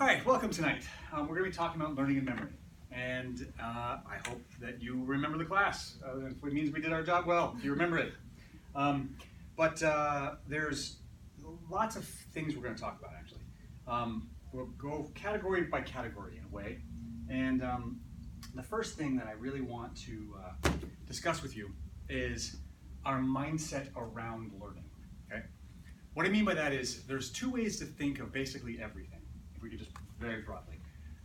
All right, welcome tonight. We're going to be talking about learning and memory. And I hope that you remember the class. It means we did our job well, if you remember it. But there's lots of things we're going to talk about, actually. We'll go category by category in a way. And the first thing that I really want to discuss with you is our mindset around learning. Okay? What I mean by that is there's two ways to think of basically everything. If we could just very broadly.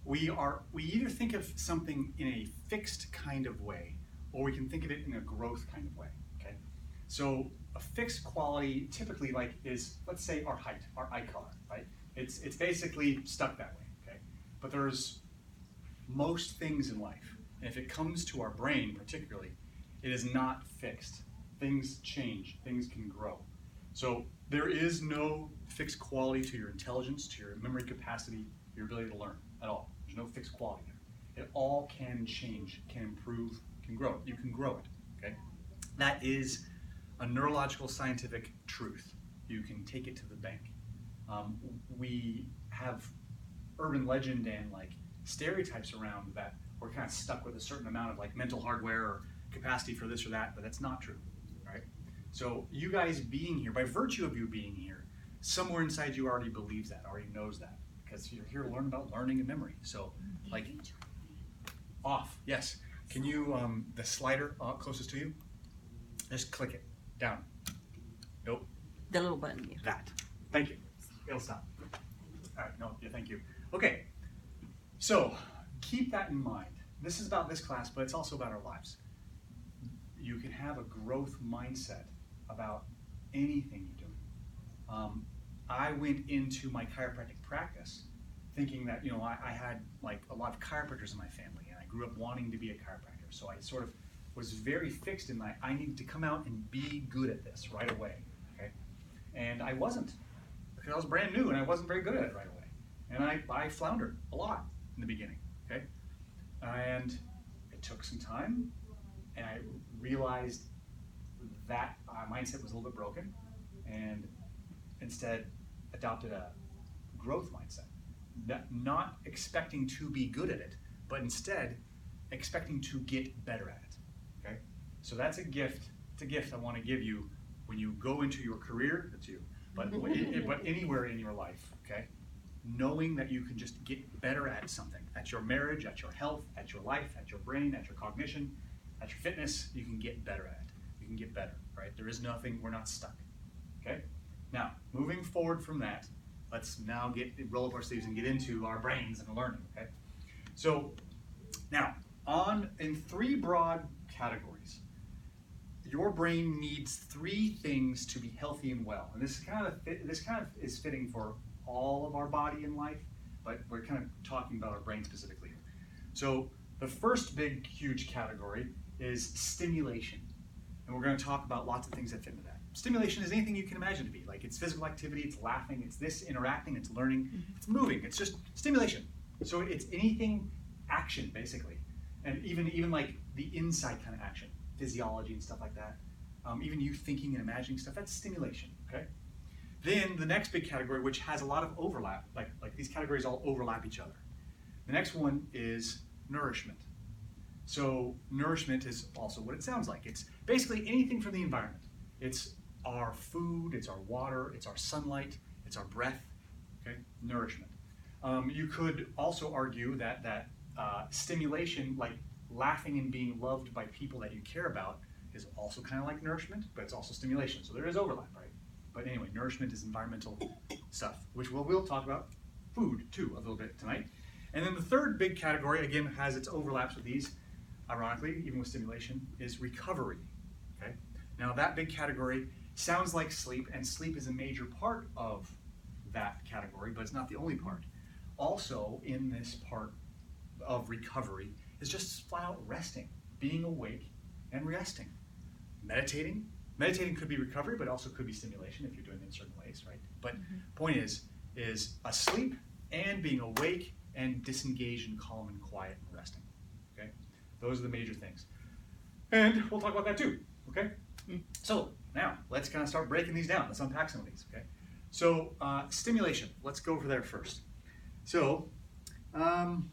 We either think of something in a fixed kind of way, or we can think of it in a growth kind of way. Okay? So a fixed quality typically is, let's say, our height, our eye color, right? It's basically stuck that way. Okay? But there's most things in life, and if it comes to our brain particularly, it is not fixed. Things change, things can grow. So there is no fixed quality to your intelligence, to your memory capacity, your ability to learn at all. There's no fixed quality there. It all can change, can improve, can grow. You can grow it, okay? That is a neurological scientific truth. You can take it to the bank. We have urban legend and stereotypes around that we're kind of stuck with a certain amount of mental hardware or capacity for this or that, but that's not true, right? So you guys being here, by virtue of you being here, somewhere inside you already believes that, already knows that, because you're here to learn about learning and memory. So, off, yes. Can you, the slider closest to you, just click it down. Nope. The little button here. That. Thank you. It'll stop. All right, no, yeah, thank you. Okay, so keep that in mind. This is about this class, but it's also about our lives. You can have a growth mindset about anything you're doing. I went into my chiropractic practice thinking that, I had a lot of chiropractors in my family, and I grew up wanting to be a chiropractor. So I sort of was very fixed in I needed to come out and be good at this right away, okay? And I wasn't, because I was brand new and I wasn't very good at it right away. And I floundered a lot in the beginning, okay? And it took some time, and I realized that mindset was a little bit broken, and instead adopted a growth mindset. Not expecting to be good at it, but instead expecting to get better at it, okay? So that's a gift. It's a gift I want to give you when you go into your career, that's you, but anywhere in your life, okay? Knowing that you can just get better at something, at your marriage, at your health, at your life, at your brain, at your cognition, at your fitness, you can get better at it. You can get better, right? There is nothing, we're not stuck, okay? Now, moving forward from that, let's now roll up our sleeves and get into our brains and learning, okay? So, now, in three broad categories, your brain needs three things to be healthy and well. And this kind of is fitting for all of our body in life, but we're kind of talking about our brain specifically. So the first big, huge category is stimulation. And we're going to talk about lots of things that fit into that. Stimulation is anything you can imagine to be. It's physical activity, it's laughing, it's this, interacting, it's learning, it's moving, it's just stimulation. So it's anything action, basically. And even the inside kind of action, physiology and stuff like that. Even you thinking and imagining stuff, that's stimulation, okay? Then the next big category, which has a lot of overlap, like these categories all overlap each other. The next one is nourishment. So nourishment is also what it sounds like. It's basically anything from the environment. It's our food, it's our water, it's our sunlight, it's our breath, okay? Nourishment. You could also argue that stimulation, like laughing and being loved by people that you care about, is also kind of like nourishment, but it's also stimulation. So there is overlap, right? But anyway, nourishment is environmental stuff, which we'll talk about food too a little bit tonight. And then the third big category, again, has its overlaps with these, ironically, even with stimulation, is recovery, okay? Now that big category sounds like sleep, and sleep is a major part of that category, but it's not the only part. Also in this part of recovery is just flat out resting, being awake and resting. Meditating could be recovery, but also could be stimulation if you're doing it in certain ways, right? But point is asleep and being awake and disengaged and calm and quiet and resting, okay? Those are the major things. And we'll talk about that too, okay? So now let's kind of start breaking these down. Let's unpack some of these, okay? So stimulation, let's go over there first. So, now I'm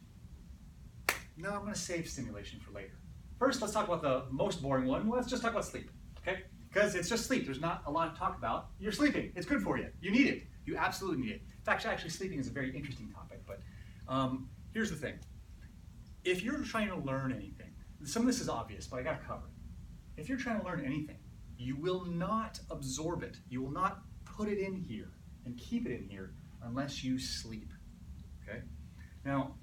going to save stimulation for later. First, let's talk about the most boring one. Let's just talk about sleep, okay? Because it's just sleep. There's not a lot to talk about. You're sleeping. It's good for you. You need it. You absolutely need it. In fact, actually, sleeping is a very interesting topic. But here's the thing. If you're trying to learn anything, some of this is obvious, but I got to cover it. If you're trying to learn anything, you will not absorb it. You will not put it in here and keep it in here unless you sleep, okay? Now,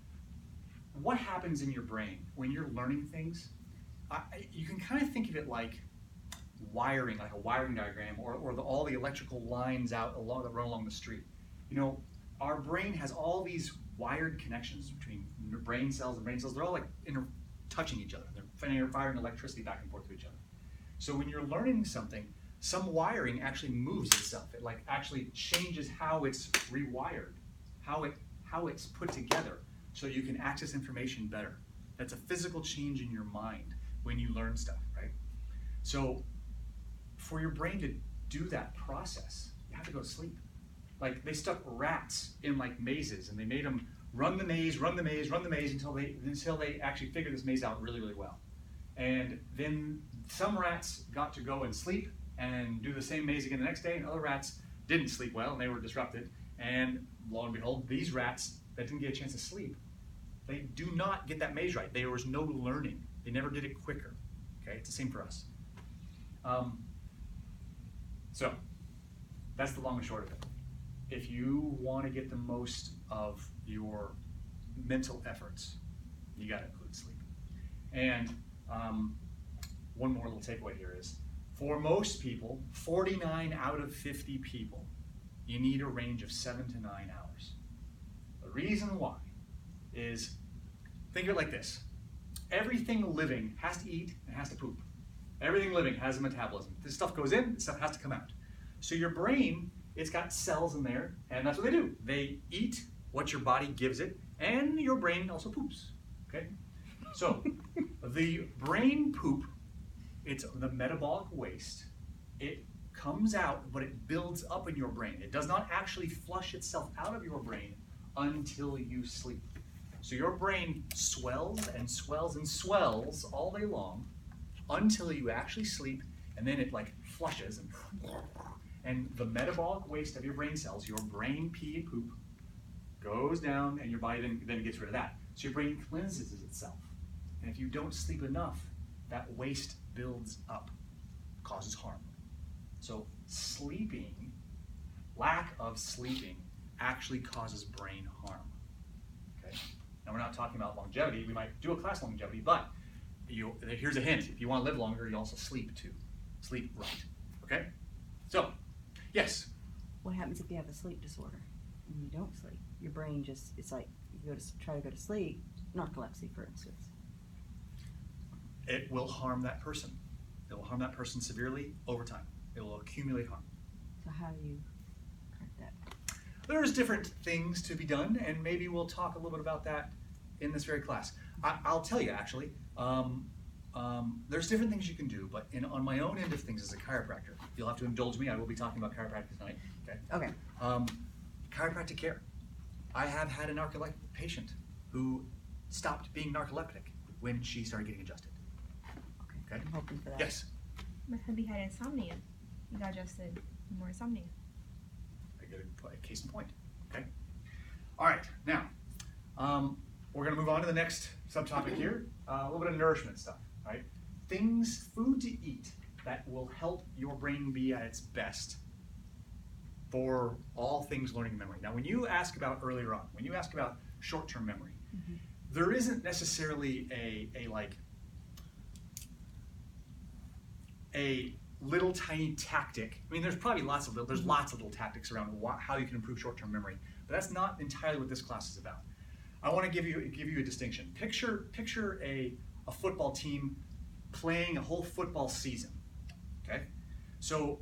what happens in your brain when you're learning things? You can kind of think of it like wiring, like a wiring diagram, or all the electrical lines out that run along the street. You know, our brain has all these wired connections between brain cells and brain cells. They're all like touching each other. They're firing electricity back and forth to each other. So when you're learning something, some wiring actually moves itself. It like actually changes how it's rewired, how it's put together, so you can access information better. That's a physical change in your mind when you learn stuff, right? So for your brain to do that process, you have to go to sleep. Like they stuck rats in like mazes and they made them run the maze until they actually figured this maze out really, really well. And then some rats got to go and sleep and do the same maze again the next day, and other rats didn't sleep well and they were disrupted. And lo and behold, these rats that didn't get a chance to sleep, they do not get that maze right. There was no learning. They never did it quicker. Okay, it's the same for us. So that's the long and short of it. If you want to get the most of your mental efforts, you got to include sleep. And one more little takeaway here is, for most people, 49 out of 50 people, you need a range of 7 to 9 hours. The reason why is, think of it like this. Everything living has to eat and has to poop. Everything living has a metabolism. This stuff goes in, this stuff has to come out. So your brain, it's got cells in there, and that's what they do. They eat what your body gives it, and your brain also poops, okay? So the brain poop, it's the metabolic waste. It comes out, but it builds up in your brain. It does not actually flush itself out of your brain until you sleep. So your brain swells and swells and swells all day long until you actually sleep, and then it like flushes and the metabolic waste of your brain cells, your brain pee and poop, goes down, and your body then gets rid of that. So your brain cleanses itself. And if you don't sleep enough, that waste builds up, causes harm. So sleeping, lack of sleeping, actually causes brain harm. Okay? Now we're not talking about longevity. We might do a class on longevity, but here's a hint. If you want to live longer, you also sleep too. Sleep right. Okay? So, yes? What happens if you have a sleep disorder and you don't sleep? Your brain just, it's like you try to go to sleep, narcolepsy for instance. It will harm that person. It will harm that person severely over time. It will accumulate harm. So how do you correct that? There's different things to be done, and maybe we'll talk a little bit about that in this very class. I'll tell you actually, there's different things you can do, but on my own end of things as a chiropractor, you'll have to indulge me. I will be talking about chiropractic tonight. Okay. Chiropractic care. I have had a narcoleptic patient who stopped being narcoleptic when she started getting adjusted. Okay. I'm hoping for that. Yes. My hubby had insomnia. He got adjusted more insomnia. I get a case in point. Okay. All right. Now, we're going to move on to the next subtopic here. A little bit of nourishment stuff. Right? Food to eat that will help your brain be at its best for all things learning and memory. Now, when you ask about earlier on, when you ask about short-term memory, there isn't necessarily a little tiny tactic. I mean, there's probably lots of little tactics around how you can improve short-term memory, but that's not entirely what this class is about. I want to give you a distinction. Picture a football team playing a whole football season. Okay, so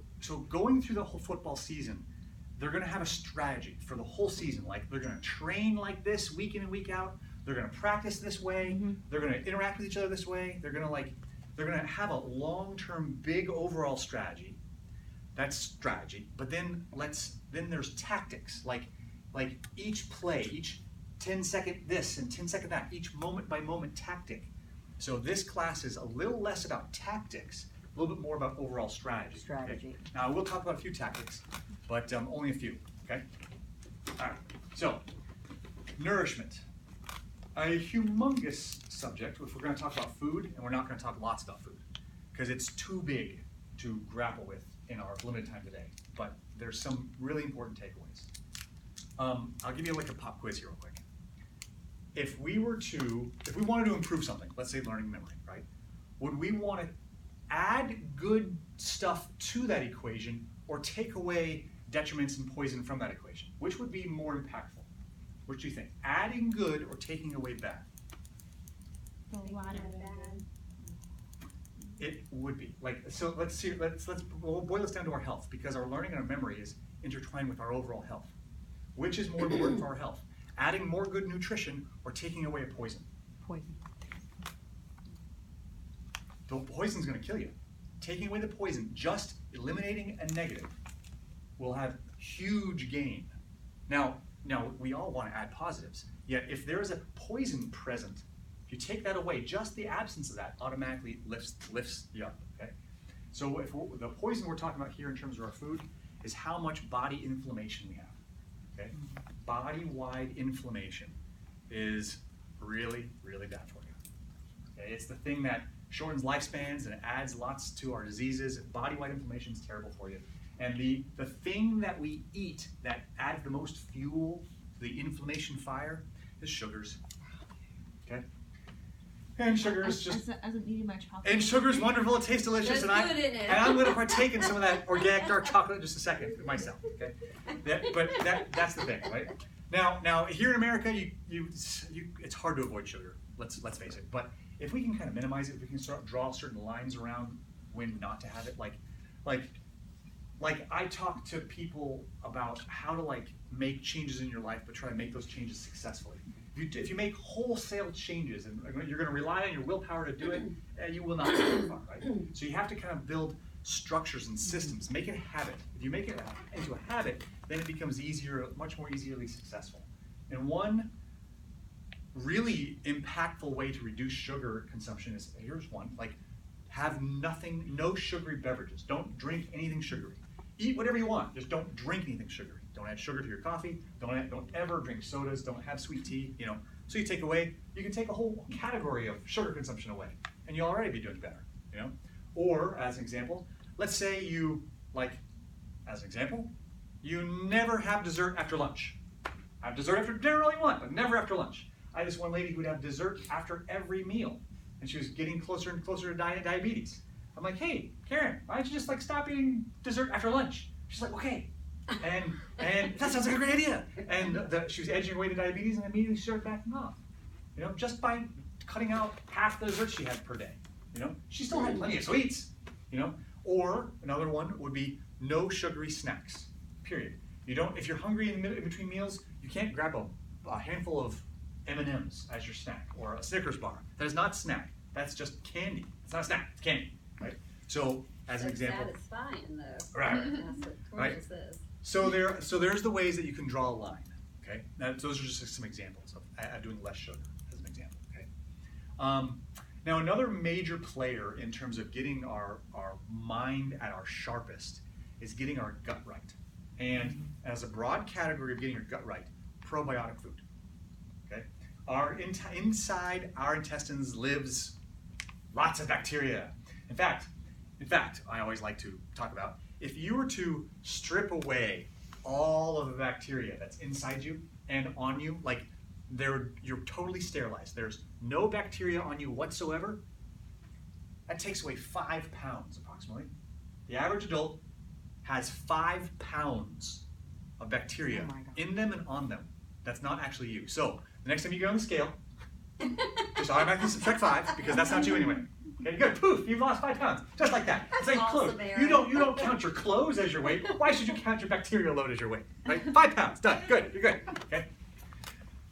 going through the whole football season, they're going to have a strategy for the whole season. Like they're going to train like this week in and week out. They're going to practice this way. They're going to interact with each other this way. They're going to have a long-term, big overall strategy. That's strategy. But then there's tactics. Like each play, 10-second this and 10-second that, each moment by moment tactic. So this class is a little less about tactics, a little bit more about overall strategy. Strategy. Okay? Now we'll talk about a few tactics, but only a few, okay? All right, so nourishment. A humongous subject if we're going to talk about food, and we're not going to talk lots about food because it's too big to grapple with in our limited time today. But there's some really important takeaways. I'll give you like a pop quiz here real quick. If we wanted to improve something, let's say learning memory, right? Would we want to add good stuff to that equation or take away detriments and poison from that equation? Which would be more impactful? What do you think? Adding good or taking away bad? A lot of bad. It would be. So we'll boil this down to our health, because our learning and our memory is intertwined with our overall health. Which is more important for our health? Adding more good nutrition or taking away a poison? Poison. The poison's going to kill you. Taking away the poison, just eliminating a negative, will have huge gain. Now we all want to add positives, yet if there is a poison present, if you take that away, just the absence of that automatically lifts you up, okay? So the poison we're talking about here in terms of our food is how much body inflammation we have, okay? Body-wide inflammation is really, really bad for you, okay? It's the thing that shortens lifespans and adds lots to our diseases. Body-wide inflammation is terrible for you. And the thing that we eat that adds the most fuel to the inflammation fire is sugars, okay? And sugar is just, I wasn't eating much chocolate. and sugar's wonderful, it tastes delicious, There's and good in it. I'm gonna partake in some of that organic dark chocolate in just a second myself, okay? That's the thing, right? Now here in America, it's hard to avoid sugar, let's face it. But if we can kind of minimize it, if we can start draw certain lines around when not to have it, like I talk to people about how to make changes in your life, but try to make those changes successfully. If you make wholesale changes and you're going to rely on your willpower to do it, you will not get very far, right? So you have to kind of build structures and systems, make it a habit. If you make it into a habit, then it becomes much more easily successful. And one really impactful way to reduce sugar consumption is, here's one, have no sugary beverages. Don't drink anything sugary. Eat whatever you want, just don't drink anything sugary. Don't add sugar to your coffee. Don't ever drink sodas. Don't have sweet tea. So you can take a whole category of sugar consumption away, and you'll already be doing better. Or as an example, let's say you never have dessert after lunch. Have dessert after dinner all you want, but never after lunch. I had this one lady who would have dessert after every meal, and she was getting closer and closer to diabetes. I'm like, hey, Karen, why don't you just stop eating dessert after lunch? She's like, okay. And that sounds like a great idea. And she was edging her way to diabetes, and immediately started backing off. Just by cutting out half the dessert she had per day. She still had plenty of sweets. Or another one would be no sugary snacks. Period. If you're hungry in between meals, you can't grab a handful of M&Ms as your snack or a Snickers bar. That is not snack. That's just candy. It's not a snack. It's candy. Right. So as an example. Satisfying though. Right. That's what Right. this is. So there's the ways that you can draw a line. Okay. Now those are just some examples of doing less sugar as an example. Okay. Now another major player in terms of getting our mind at our sharpest is getting our gut right. And as a broad category of getting your gut right, probiotic food. Okay. Inside our intestines lives lots of bacteria. In fact, I always like to talk about, if you were to strip away all of the bacteria that's inside you and on you, you're totally sterilized. There's no bacteria on you whatsoever. That takes away 5 pounds approximately. The average adult has 5 pounds of bacteria in them and on them. That's not actually you. So the next time you get on the scale, just automatically subtract 5 because that's not you anyway. Okay, good. Poof, you've lost 5 pounds. Just like that. It's like awesome, clothes. Aaron. You don't count your clothes as your weight. Why should you count your bacterial load as your weight? Right? 5 pounds. Done. Good. You're good. Okay.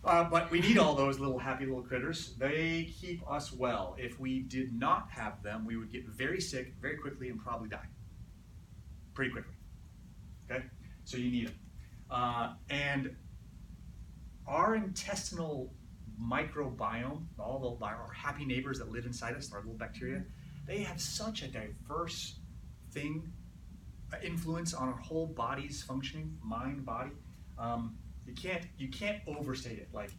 But we need all those little happy little critters. They keep us well. If we did not have them, we would get very sick very quickly and probably die. Pretty quickly. Okay? So you need them. And our intestinal microbiome, all our happy neighbors that live inside us, our little bacteria, they have such a diverse influence on our whole body's functioning, mind, body. You can't overstate it. Like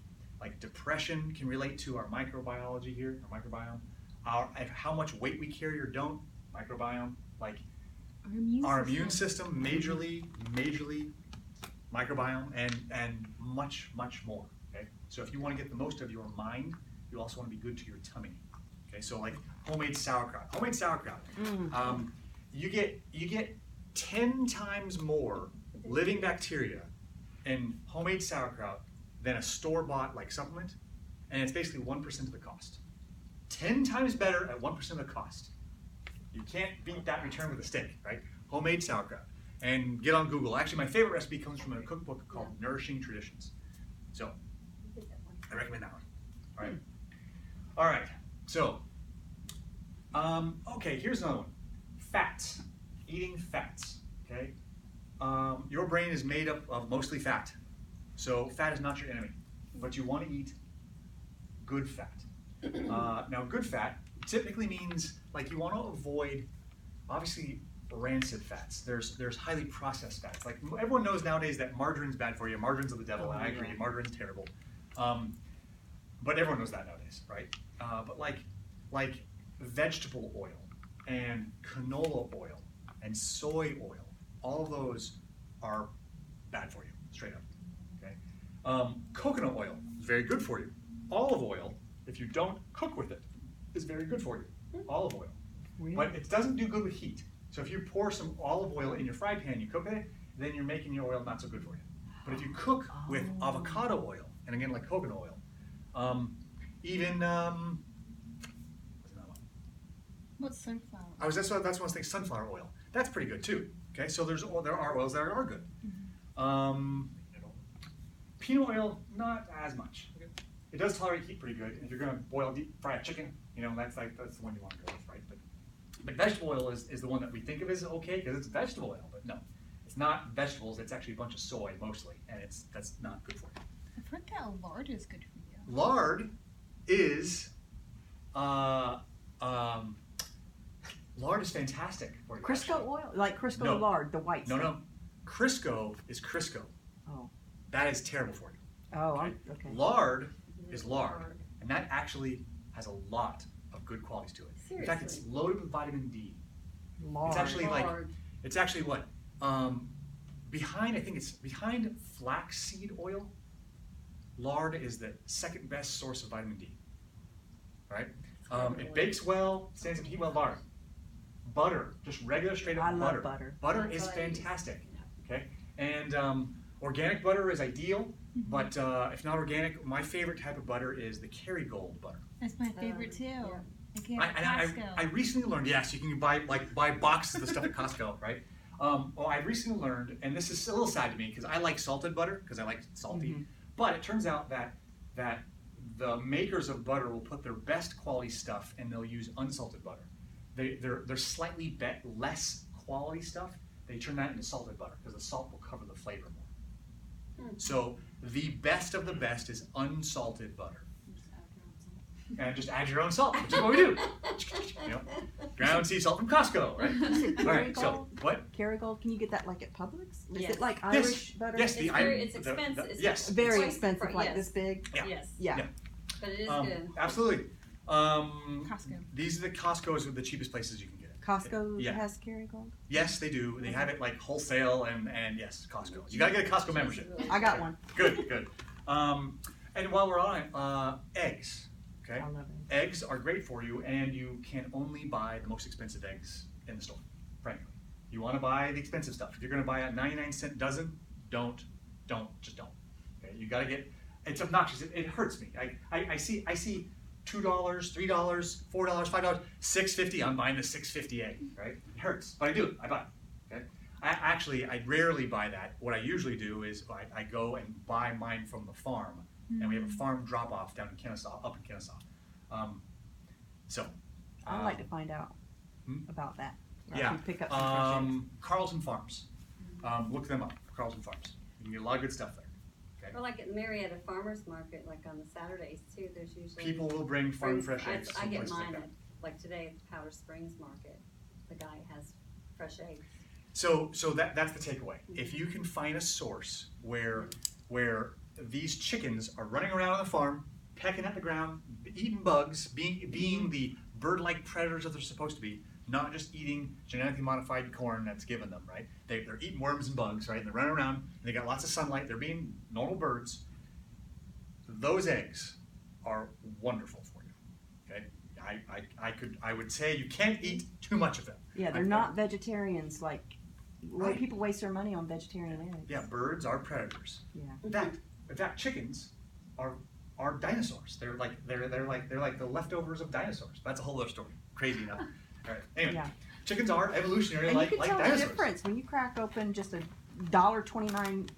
depression can relate to our microbiology here, our microbiome. How much weight we carry or don't, microbiome. Like our immune system, majorly microbiome, and much more. Okay, so if you want to get the most of your mind, you also want to be good to your tummy. Okay, so like homemade sauerkraut. You get 10 times more living bacteria in homemade sauerkraut than a store-bought like supplement, and it's basically 1% of the cost. 10 times better at 1% of the cost. You can't beat that return with a stick, right? Homemade sauerkraut. And get on Google. Actually, my favorite recipe comes from a cookbook called Nourishing Traditions. So, I recommend that one. All right. So, okay, here's another one. Fats. Eating fats, okay? Your brain is made up of mostly fat. So fat is not your enemy, but you want to eat good fat. Now, good fat typically means like you want to avoid, obviously, rancid fats. There's highly processed fats. Like everyone knows nowadays that margarine's bad for you. Margarine's of the devil, and I agree. Margarine's terrible. But everyone knows that nowadays, right? But like vegetable oil and canola oil and soy oil, all of those are bad for you, straight up. Okay. Coconut oil is very good for you. Olive oil, if you don't cook with it, is very good for you. Olive oil. Really? But it doesn't do good with heat. So if you pour some olive oil in your fry pan, you cook it, then you're making your oil not so good for you. But if you cook with avocado oil, and again like coconut oil, even what's another one? What's sunflower? That's what I was thinking. Sunflower oil. That's pretty good too. Okay, so there are oils that are good. Peanut oil, not as much. It does tolerate heat pretty good. If you're going to fry a chicken, that's the one you want to go with, right? But vegetable oil is the one that we think of as okay because it's vegetable oil, but no, it's not vegetables. It's actually a bunch of soy mostly, and that's not good for you. I've heard that lard is good for you. Lard is fantastic for you. Crisco actually. oil? Like Crisco No. lard, the white stuff. No. Crisco is Crisco. Oh. That is terrible for you. Oh, Okay. okay. Lard is lard, and that actually has a lot of good qualities to it. In fact, it's loaded with vitamin D. Lard. It's actually what? Behind flaxseed oil, lard is the second best source of vitamin D. Right? It bakes well, stands up to heat well. Lard. Butter, just regular straight up I butter. love butter. Butter is fantastic. Okay, and organic butter is ideal, but if not organic, my favorite type of butter is the Kerrygold butter. That's my favorite too. Yeah. I get it at Costco. I recently learned, yes, you can buy boxes of the stuff at Costco, right? Well, I recently learned, and this is a little sad to me because I like salted butter because I like salty, but it turns out that the makers of butter will put their best quality stuff and they'll use unsalted butter. They're slightly less quality stuff. They turn that into salted butter because the salt will cover the flavor more. So the best of the best is unsalted butter. And just add your own salt, which is what we do. Ground sea salt from Costco, right? All right. So what? Kerrygold, can you get that like at Publix? Is Yes. it like Irish butter? Yes, It's expensive. It's yes. Very Quite expensive, pricey, like yes. this big. Yeah. Yes. Yeah. But it is good. Absolutely. Costco. These are the Costco's with the cheapest places you can get it. Costco Yeah. has Kerrygold? Yes, they do. They have it like wholesale and yes, Costco. You gotta get a Costco membership. I got one. Good. And while we're on it, eggs. Okay. I love it. Eggs are great for you, and you can only buy the most expensive eggs in the store. Frankly, you want to buy the expensive stuff. If you're going to buy a 99-cent dozen, just don't. Okay, you got to get. It's obnoxious. It hurts me. I see $2, $3, $4, $5, $6.50. I'm buying the $6.50 egg. Right? It hurts, but I do. I buy it. Okay. I rarely buy that. What I usually do is I go and buy mine from the farm, and we have a farm drop off down in Kennesaw, up in Kennesaw. I'd like to find out about that. Yeah. You pick up some fresh eggs. Carlton Farms. Look them up. Carlton Farms. You can get a lot of good stuff there. Or like at Marietta Farmers Market, like on the Saturdays too, there's usually. People will bring farm fresh eggs. I from get places mine like at, like today at the Powder Springs Market, the guy has fresh eggs. So that's the takeaway. If you can find a source where these chickens are running around on the farm, pecking at the ground, eating bugs, being the bird-like predators that they're supposed to be, not just eating genetically modified corn that's given them, right? They're eating worms and bugs, right? And they're running around, and they got lots of sunlight, they're being normal birds. Those eggs are wonderful for you, okay? I would say you can't eat too much of them. Yeah, they're not vegetarians like people waste their money on vegetarian eggs. Yeah, birds are predators. Yeah. In fact, chickens are dinosaurs. They're like the leftovers of dinosaurs. That's a whole other story. Crazy enough. All right. Anyway, Yeah. chickens are evolutionary And like you can tell dinosaurs. the difference when you crack open just a $1.29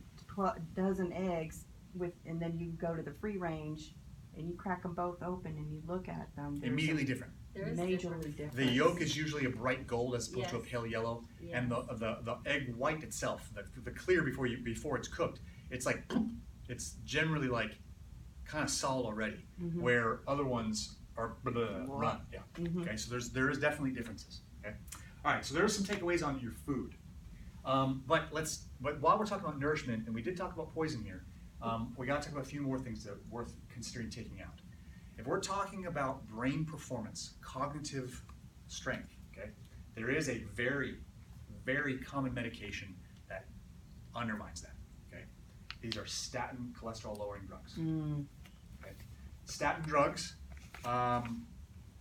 dozen eggs and then you go to the free range and you crack them both open and you look at them. Immediately different. There is Majorly difference. different. The yolk is usually a bright gold as opposed to a Yes. pale yellow, Yes. and the egg white itself, the clear before it's cooked, it's like it's generally like kind of solid already, where other ones are run. Yeah. Okay. So there is definitely differences. Okay. All right. So there are some takeaways on your food, but while we're talking about nourishment, and we did talk about poison here, we got to talk about a few more things that are worth considering taking out. If we're talking about brain performance, cognitive strength, okay, there is a very, very common medication that undermines that. Okay, these are statin cholesterol-lowering drugs. Okay? Statin drugs,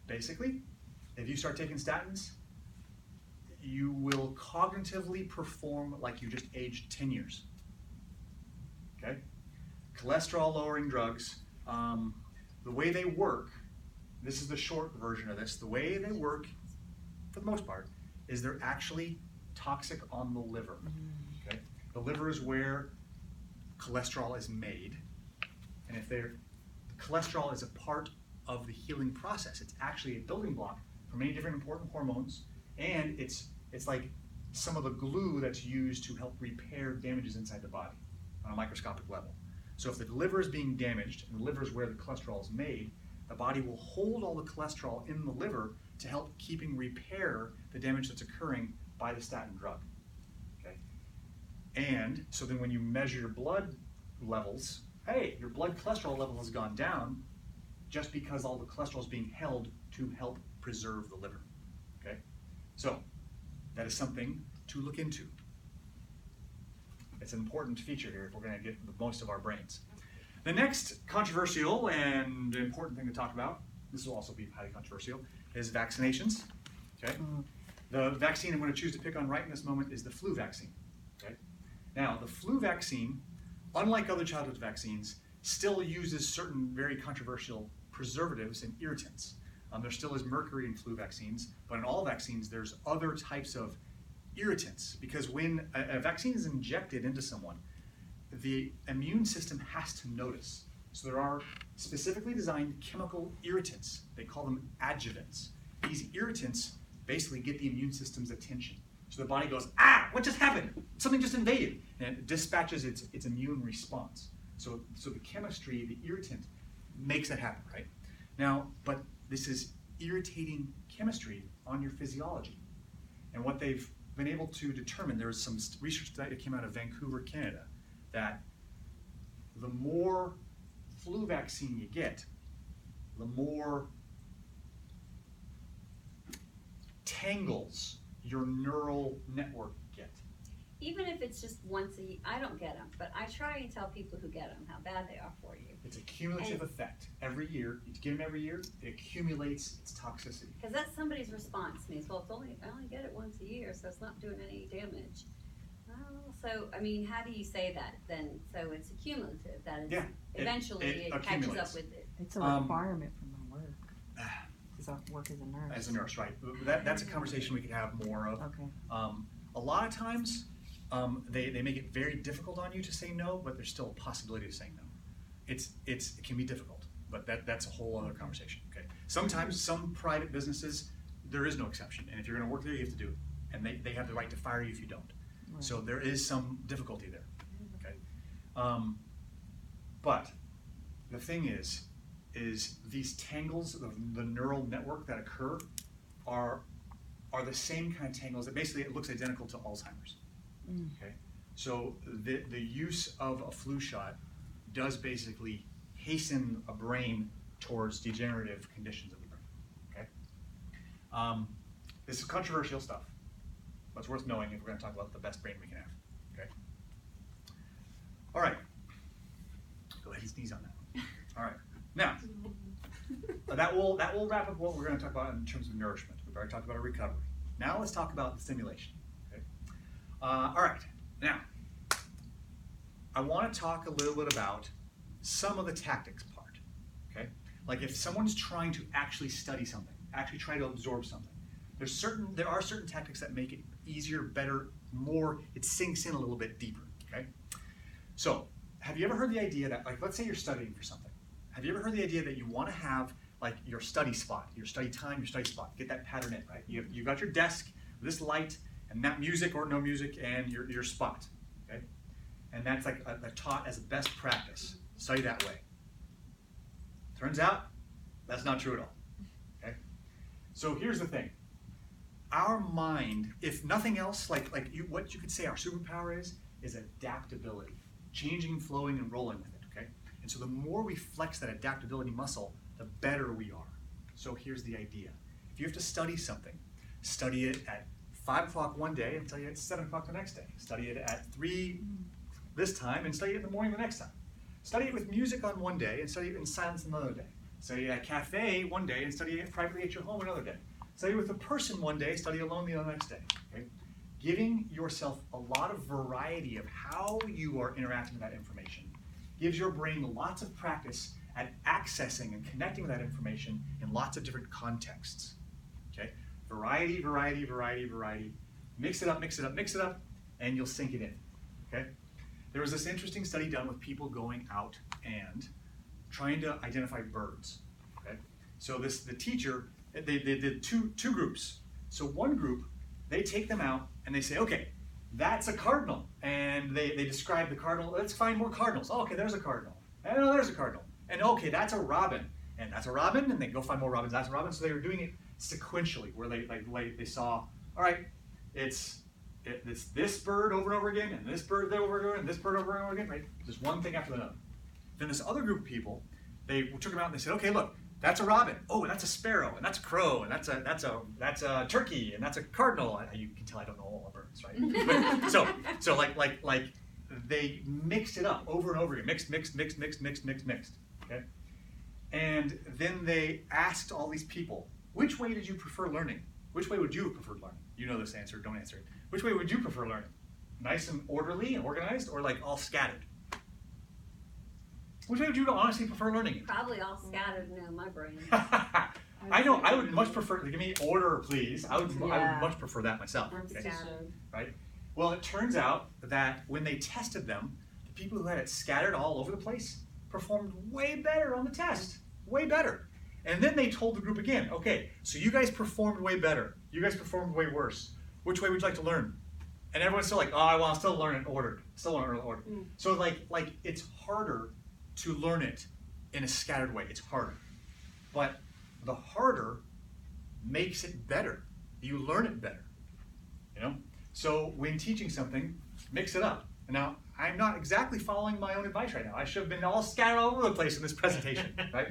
basically, if you start taking statins, you will cognitively perform like you just aged 10 years. Okay, cholesterol-lowering drugs. The way they work, this is the short version of this, the way they work, for the most part, is they're actually toxic on the liver. Okay? The liver is where cholesterol is made, and cholesterol is a part of the healing process. It's actually a building block for many different important hormones, and it's like some of the glue that's used to help repair damages inside the body on a microscopic level. So if the liver is being damaged, and the liver is where the cholesterol is made, the body will hold all the cholesterol in the liver to help repair the damage that's occurring by the statin drug. Okay? And so then when you measure your blood levels, hey, your blood cholesterol level has gone down just because all the cholesterol is being held to help preserve the liver. Okay? So that is something to look into. It's an important feature here if we're going to get the most of our brains. The next controversial and important thing to talk about, this will also be highly controversial, is vaccinations. Okay? The vaccine I'm going to choose to pick on right in this moment is the flu vaccine. Okay? Now, the flu vaccine, unlike other childhood vaccines, still uses certain very controversial preservatives and irritants. There still is mercury in flu vaccines, but in all vaccines there's other types of irritants, because when a vaccine is injected into someone, the immune system has to notice. So there are specifically designed chemical irritants. They call them adjuvants. These irritants basically get the immune system's attention. So the body goes, what just happened? Something just invaded. And it dispatches its immune response. So the chemistry, the irritant, makes that happen, right? Now, but this is irritating chemistry on your physiology. And what they've been able to determine, there's some research that came out of Vancouver, Canada, that the more flu vaccine you get, the more tangles your neural network get. Even if it's just once a year, I don't get them, but I try and tell people who get them how bad they are for you. It's a cumulative effect. Every year, you get them every year, it accumulates its toxicity. Because that's somebody's response to me. Well, I only get it once a year, so it's not doing any damage. Well, so, I mean, how do you say that then? So it's accumulative. That is, eventually it catches accumulates. up with it. It's a requirement for my work. Because I work as a nurse. As a nurse, right. That's a conversation we could have more of. Okay. A lot of times, they make it very difficult on you to say no, but there's still a possibility of saying no. It can be difficult, but that's a whole other conversation. Okay. Sometimes some private businesses, there is no exception, and if you're going to work there, you have to do it, and they have the right to fire you if you don't. Right. So there is some difficulty there. Okay. But the thing is these tangles of the neural network that occur are the same kind of tangles that basically it looks identical to Alzheimer's. Okay, so the use of a flu shot does basically hasten a brain towards degenerative conditions of the brain. Okay, this is controversial stuff, but it's worth knowing if we're going to talk about the best brain we can have. Okay, all right. Go ahead and sneeze on that one. All right, now that will wrap up what we're going to talk about in terms of nourishment. We've already talked about a recovery. Now let's talk about the stimulation. Okay. All right. Now, I want to talk a little bit about some of the tactics part. Okay. Like if someone's trying to actually study something, actually try to absorb something, there are certain tactics that make it easier, better, more. It sinks in a little bit deeper. Okay. So, have you ever heard the idea that, like, let's say you're studying for something. Have you ever heard the idea that you want to have like your study spot, your study time, your study spot? Get that pattern in, right? You've got your desk, this light, and that music or no music, and your spot, okay? And that's like taught as a best practice. Study that way. Turns out, that's not true at all, okay? So here's the thing. Our mind, if nothing else, what you could say our superpower is adaptability. Changing, flowing, and rolling with it, okay? And so the more we flex that adaptability muscle, the better we are. So here's the idea. If you have to study something, study it at 5 o'clock one day and study it at 7 o'clock the next day. Study it at 3 this time and study it in the morning the next time. Study it with music on one day and study it in silence another day. Study it at a cafe one day and study it privately at your home another day. Study with a person one day, study alone the next day. Okay? Giving yourself a lot of variety of how you are interacting with that information gives your brain lots of practice at accessing and connecting with that information in lots of different contexts. Okay? Variety, variety, variety, variety. Mix it up, mix it up, mix it up, and you'll sink it in. Okay? There was this interesting study done with people going out and trying to identify birds. Okay? So the teacher, they did two groups. So one group, they take them out and they say, okay, that's a cardinal. And they describe the cardinal. Let's find more cardinals. Oh, okay, there's a cardinal. And oh, there's a cardinal. And okay, that's a robin. And that's a robin. And they go find more robins. That's a robin. So they were doing it sequentially, where they saw, all right, it's this bird over and over again, and this bird over and over again, and this bird over and over again, right? Just one thing after another. Then this other group of people, they took them out and they said, okay, look, that's a robin. Oh, and that's a sparrow, and that's a crow, and that's a turkey, and that's a cardinal. You can tell I don't know all the birds, right? But, so like they mixed it up over and over again, mixed. Okay, and then they asked all these people, which way did you prefer learning? Which way would you have preferred learning? You know this answer. Don't answer it. Which way would you prefer learning? Nice and orderly and organized, or like all scattered? Which way would you honestly prefer learning? Probably all scattered in my brain. I know. I would much prefer. Give me order, please. I would much prefer that myself. Okay. Scattered. Right. Well, it turns out that when they tested them, the people who had it scattered all over the place performed way better on the test. Way better. And then they told the group again, okay, so you guys performed way better. You guys performed way worse. Which way would you like to learn? And everyone's still like, oh, well, I'll still learn it ordered. Still learn it ordered. So like it's harder to learn it in a scattered way. It's harder. But the harder makes it better. You learn it better. You know? So when teaching something, mix it up. And now, I'm not exactly following my own advice right now. I should have been all scattered all over the place in this presentation, right?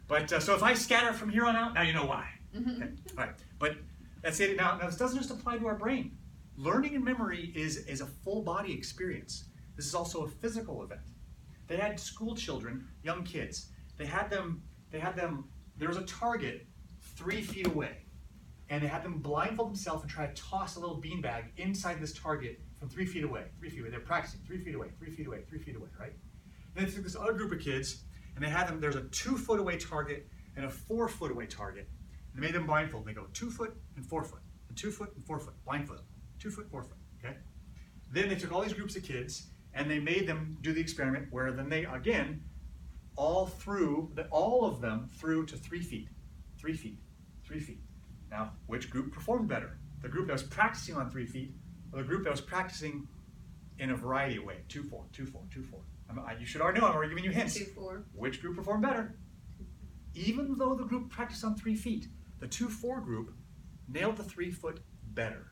But so if I scatter from here on out, now you know why. Okay? All right. But that's it. Now this doesn't just apply to our brain. Learning and memory is a full body experience. This is also a physical event. They had school children, young kids. They had them, there was a target 3 feet away. And they had them blindfold themselves and try to toss a little beanbag inside this target from 3 feet away. 3 feet away. They're practicing 3 feet away, 3 feet away, 3 feet away, right? And they took this other group of kids and they had them, there's a 2 foot away target and a 4 foot away target. And they made them blindfold. They go 2 foot and 4 foot, and 2 foot and 4 foot, blindfold, 2 foot, 4 foot, okay? Then they took all these groups of kids and they made them do the experiment where then they, again, all of them threw to 3 feet, 3 feet, 3 feet. Now, which group performed better? The group that was practicing on 3 feet or the group that was practicing in a variety of ways, 2, 4, 2, 4, 2, 4. You should already know, I'm already giving you hints. 2-4. Which group performed better? Even though the group practiced on 3 feet, the 2-4 group nailed the 3 foot better.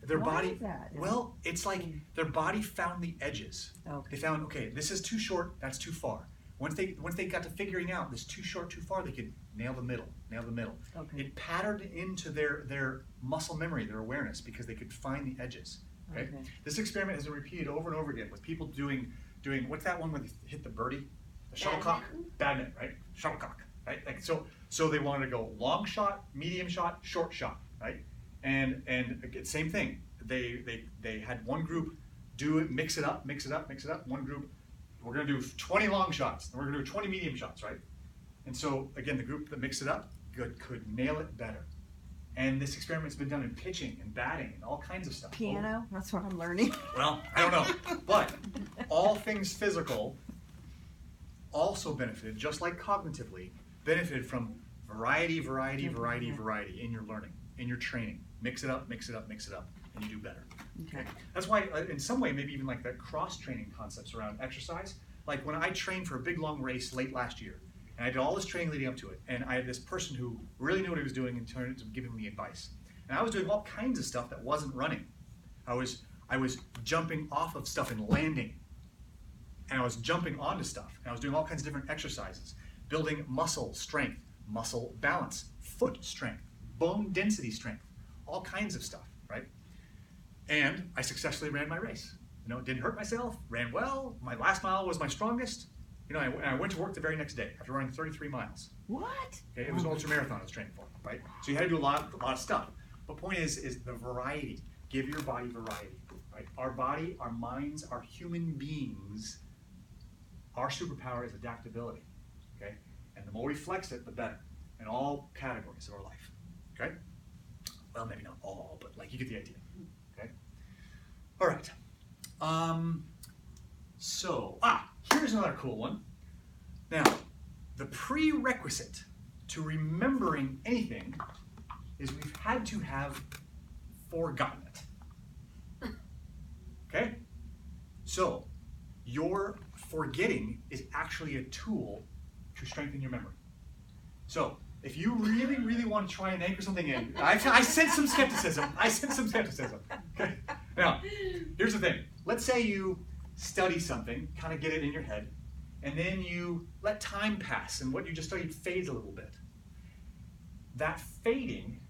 Their Why body, is that? well, it's like their body found the edges. Okay. They found, okay, this is too short, that's too far. Once they got to figuring out this too short, too far, they could nail the middle. Okay. It patterned into their muscle memory, their awareness, because they could find the edges. Okay? This experiment has been repeated over and over again with people doing what's that one where they hit the birdie? The shuttlecock? Badminton, right? Shuttlecock, right? Like so they wanted to go long shot, medium shot, short shot, right? And again, same thing. They had one group do it, mix it up. One group, we're gonna do 20 long shots, and we're gonna do 20 medium shots, right? And so again, the group that mixed it up could nail it better. And this experiment's been done in pitching and batting and all kinds of stuff. Piano, that's what I'm learning. Well, I don't know. But all things physical also benefited, just like cognitively, benefited from variety in your learning, in your training. Mix it up, and you do better. Okay. That's why, in some way, maybe even like the cross-training concepts around exercise. Like when I trained for a big long race late last year, and I did all this training leading up to it, and I had this person who really knew what he was doing in terms of giving me advice. And I was doing all kinds of stuff that wasn't running. I was jumping off of stuff and landing. And I was jumping onto stuff. And I was doing all kinds of different exercises, building muscle strength, muscle balance, foot strength, bone density strength, all kinds of stuff, right? And I successfully ran my race. Didn't hurt myself, ran well. My last mile was my strongest. I went to work the very next day after running 33 miles. What? Okay, it was an ultra marathon I was training for, right? So you had to do a lot of stuff. But point is the variety. Give your body variety, right? Our body, our minds, our human beings, our superpower is adaptability, okay? And the more we flex it, the better in all categories of our life, okay? Well, maybe not all, but like you get the idea, okay? All right. Here's another cool one. Now, the prerequisite to remembering anything is we've had to have forgotten it. Okay? So, your forgetting is actually a tool to strengthen your memory. So, if you really want to try and anchor something in, I sense some skepticism. Okay? Now, here's the thing. Let's say you study something, kind of get it in your head, and then you let time pass, and what you just studied fades a little bit. That fading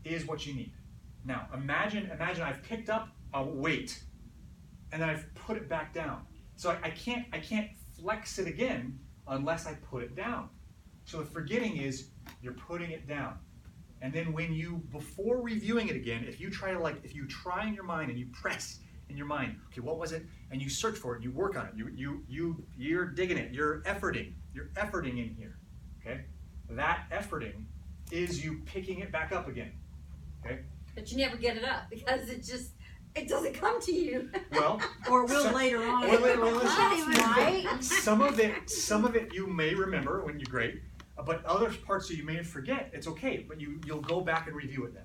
is what you need. Now, imagine I've picked up a weight, and then I've put it back down. So I can't flex it again unless I put it down. So the forgetting is you're putting it down. And then before reviewing it again, if you try in your mind and you press in your mind, okay, what was it? And you search for it, and you work on it, you're digging it, you're efforting in here, okay? That efforting is you picking it back up again, okay? But you never get it up because it doesn't come to you. Well, Or will later on. Right? Some of it you may remember when you're great, but other parts that you may forget, it's okay, but you'll go back and review it then.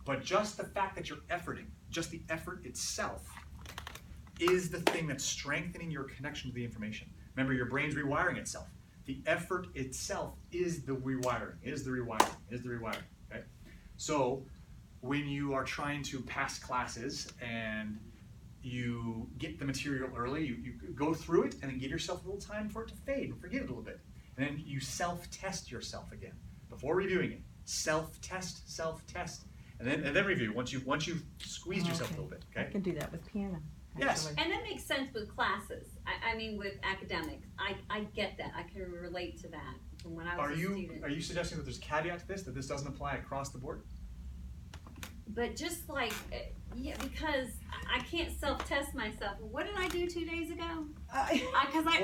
But just the fact that you're efforting, just the effort itself, is the thing that's strengthening your connection to the information. Remember, your brain's rewiring itself. The effort itself is the rewiring, okay? So when you are trying to pass classes and you get the material early, you go through it and then give yourself a little time for it to fade and forget it a little bit. And then you self-test yourself again. Before reviewing it, self-test, and then review once you've squeezed yourself a little bit, okay? I can do that with piano. Yes. actually. And that makes sense with classes. I mean, with academics. I get that. I can relate to that from when I was a student. Are you suggesting that there's a caveat to this, that this doesn't apply across the board? But just like, yeah, because I can't self-test myself. What did I do 2 days ago?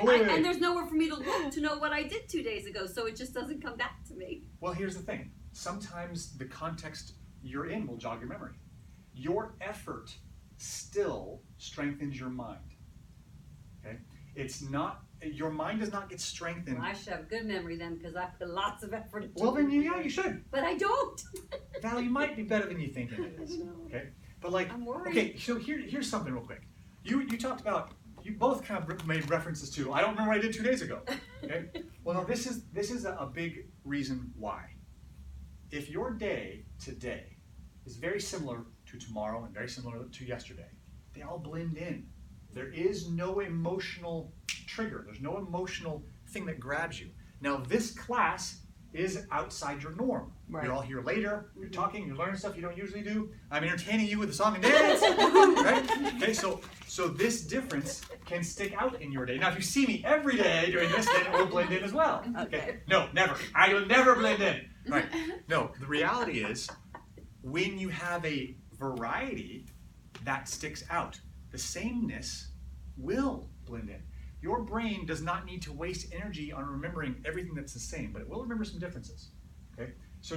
Wait. And there's nowhere for me to look to know what I did 2 days ago, so it just doesn't come back to me. Well, here's the thing. Sometimes the context you're in will jog your memory. Your effort still strengthens your mind. Okay? Your mind does not get strengthened. Well, I should have a good memory then because I put lots of effort into it. Well, then you should. But I don't. Val, you might be better than you think it is. Okay? But I'm worried. okay, so here's something real quick. You talked about you both kind of made references to, I don't remember what I did 2 days ago. Okay? Well, no, this is a big reason why. If your day today is very similar to tomorrow and very similar to yesterday, they all blend in. There is no emotional trigger. There's no emotional thing that grabs you. Now, this class is outside your norm. Right. You're all here later, you're talking, you're learning stuff you don't usually do. I'm entertaining you with a song and dance, right? Okay, so this difference can stick out in your day. Now, if you see me every day doing this, then it will blend in as well. Okay? No, never. I will never blend in. Right? No, the reality is, when you have a variety, that sticks out. The sameness will blend in. Your brain does not need to waste energy on remembering everything that's the same, but it will remember some differences. Okay? So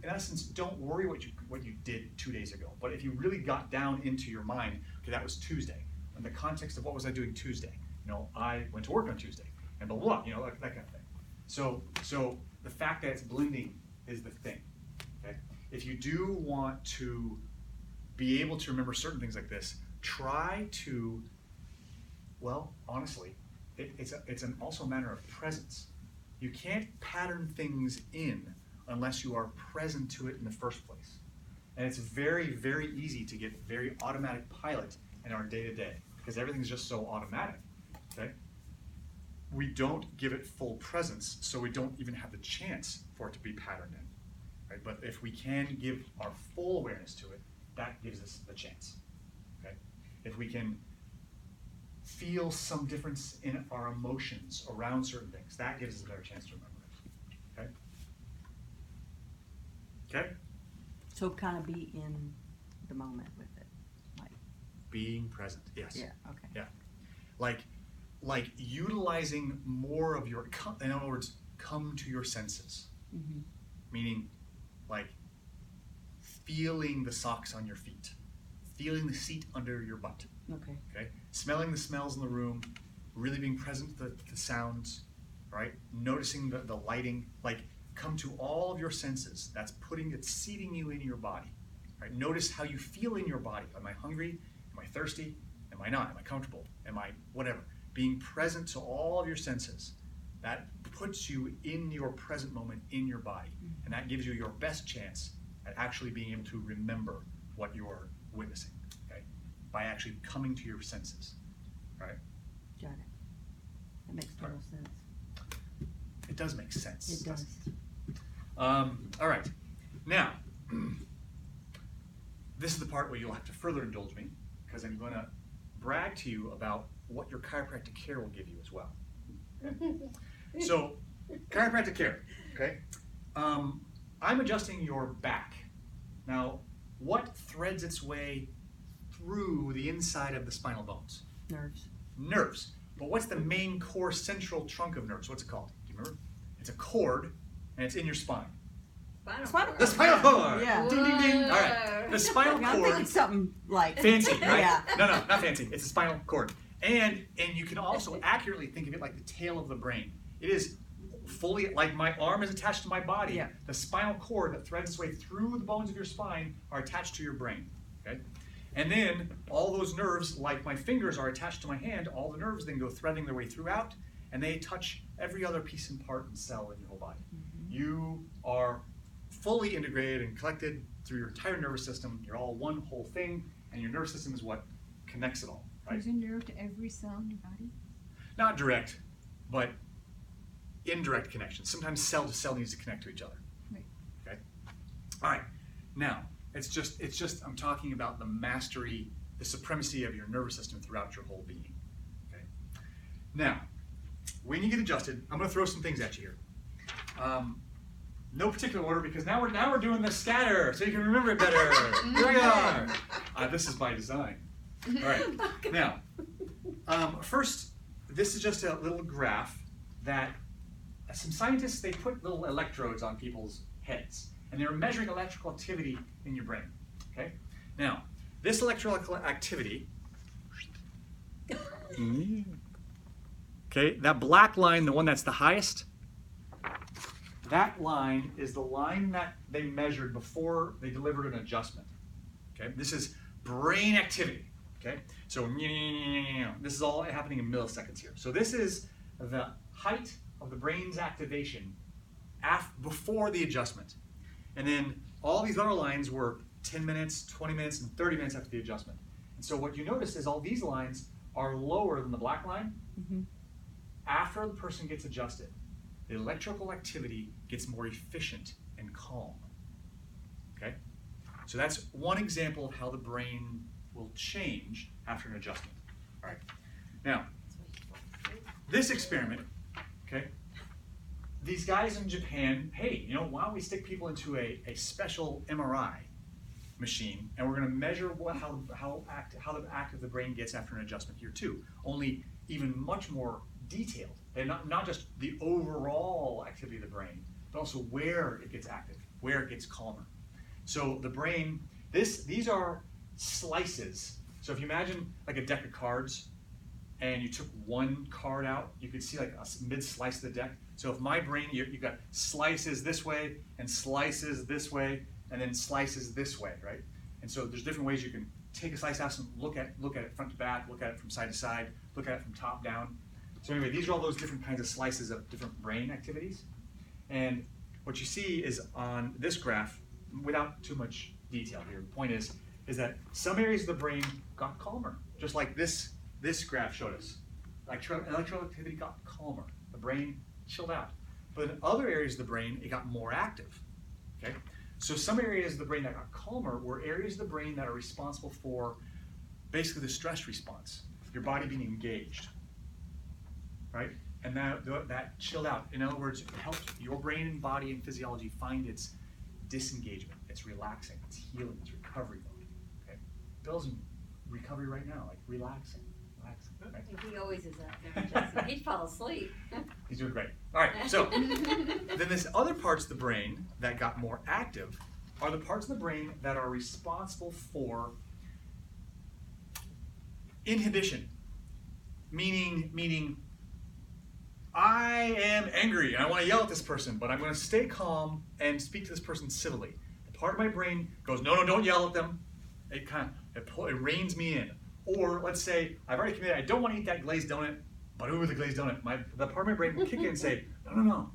in essence, don't worry what you did 2 days ago. But if you really got down into your mind, okay, that was Tuesday. In the context of what was I doing Tuesday? I went to work on Tuesday, and blah blah, that kind of thing. So the fact that it's blending is the thing. Okay? If you do want to be able to remember certain things like this, try to, well, honestly, it's also a matter of presence. You can't pattern things in unless you are present to it in the first place. And it's very, very easy to get very automatic pilot in our day-to-day because everything's just so automatic. Okay? We don't give it full presence, so we don't even have the chance for it to be patterned in. Right? But if we can give our full awareness to it, that gives us the chance. Okay? If we can feel some difference in our emotions around certain things, that gives us a better chance to remember it. Okay? Okay? So kind of be in the moment with it. Being present, yes. Yeah, okay. Yeah. Like utilizing more of your, in other words, come to your senses. Mm-hmm. Meaning, like, feeling the socks on your feet, feeling the seat under your butt. Okay. Okay? Smelling the smells in the room, really being present to the sounds, right? Noticing the lighting, like, come to all of your senses. It's seating you in your body, right? Notice how you feel in your body. Am I hungry? Am I thirsty? Am I not? Am I comfortable? Am I whatever? Being present to all of your senses, that puts you in your present moment in your body, and that gives you your best chance at actually being able to remember what you're witnessing, okay? By actually coming to your senses, right? Got it. That makes total sense. It does make sense. It does. All right. Now, this is the part where you'll have to further indulge me, because I'm going to brag to you about what your chiropractic care will give you as well. Okay? So, chiropractic care, okay? I'm adjusting your back. Now, what threads its way through the inside of the spinal bones? Nerves. Nerves. But what's the main core central trunk of nerves? What's it called? Do you remember? It's a cord, and it's in your spine. Spinal The spinal cord! Yeah. Ding, ding, ding. All right. The spinal I'm cord. thinking something like Fancy, right? Yeah. No, not fancy. It's a spinal cord. And you can also accurately think of it like the tail of the brain. It is fully, like my arm is attached to my body. Yeah. The spinal cord that threads its way through the bones of your spine are attached to your brain. Okay? And then all those nerves, like my fingers are attached to my hand, all the nerves then go threading their way throughout, and they touch every other piece and part and cell in your whole body. Mm-hmm. You are fully integrated and collected through your entire nervous system. You're all one whole thing, and your nervous system is what connects it all. Right? There's a nerve to every cell in your body? Not direct, but indirect connection. Sometimes cell to cell needs to connect to each other. Right. Okay? All right. Now, it's just I'm talking about the mastery, the supremacy of your nervous system throughout your whole being. Okay? Now, when you get adjusted, I'm going to throw some things at you here. No particular order, because now we're doing the scatter, so you can remember it better. Here we are. This is by design. All right. Now, first, this is just a little graph that some scientists, they put little electrodes on people's heads, and they were measuring electrical activity in your brain. Okay. Now, this electrical activity. Okay, that black line, the one that's the highest. That line is the line that they measured before they delivered an adjustment. Okay, this is brain activity. Okay, so this is all happening in milliseconds here. So this is the height of the brain's activation before the adjustment. And then all these other lines were 10 minutes, 20 minutes, and 30 minutes after the adjustment. And so what you notice is all these lines are lower than the black line. Mm-hmm. After the person gets adjusted, the electrical activity gets more efficient and calm. Okay? So that's one example of how the brain will change after an adjustment. All right. Now, this experiment, okay, these guys in Japan, hey, why don't we stick people into a special MRI machine, and we're going to measure how active the brain gets after an adjustment here too, only even much more detailed. And not just the overall activity of the brain, but also where it gets active, where it gets calmer. So the brain, these are slices. So if you imagine like a deck of cards, and you took one card out, you could see like a mid-slice of the deck. So if my brain, you've got slices this way, and slices this way, and then slices this way, right? And so there's different ways you can take a slice out and look at it front to back, look at it from side to side, look at it from top down. So anyway, these are all those different kinds of slices of different brain activities. And what you see is on this graph, without too much detail here, the point is that some areas of the brain got calmer, just like this graph showed us. Electrical activity got calmer. The brain chilled out. But in other areas of the brain, it got more active. Okay? So some areas of the brain that got calmer were areas of the brain that are responsible for basically the stress response, your body being engaged. Right? And that chilled out. In other words, it helped your brain and body and physiology find its disengagement. It's relaxing. It's healing. It's recovery mode. Okay? Bill's in recovery right now, like relaxing. Right? He always is out there, Jesse. He'd fall asleep. He's doing great. All right, so then this other parts of the brain that got more active are the parts of the brain that are responsible for inhibition. Meaning I am angry and I want to yell at this person, but I'm going to stay calm and speak to this person civilly. The part of my brain goes, no, don't yell at them. It reins me in. Or let's say I've already committed, I don't want to eat that glazed donut, but ooh, the glazed donut. The part of my brain will kick in and say, no,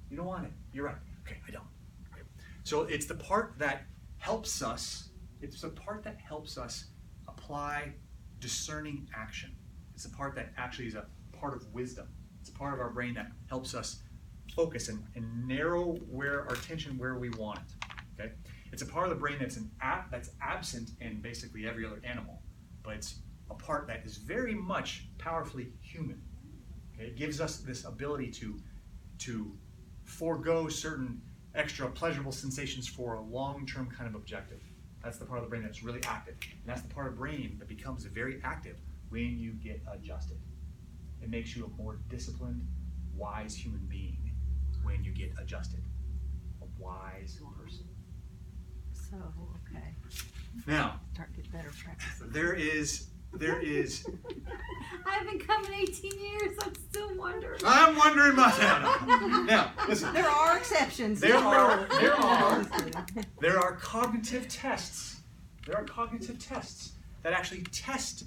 you don't want it. You're right. Okay, I don't. Okay. So it's the part that helps us. It's the part that helps us apply discerning action. It's the part that actually is a part of wisdom. It's a part of our brain that helps us focus and narrow our attention where we want it. Okay, it's a part of the brain that's absent in basically every other animal. But it's a part that is very much powerfully human. Okay? It gives us this ability to forego certain extra pleasurable sensations for a long-term kind of objective. That's the part of the brain that's really active. And that's the part of the brain that becomes very active when you get adjusted. It makes you a more disciplined, wise human being when you get adjusted. A wise person. So, okay. Now, Start to get better practice. there is I've been coming 18 years. I'm still wondering. I'm wondering about that. Now, listen. There are exceptions. There are cognitive tests. There are cognitive tests that actually test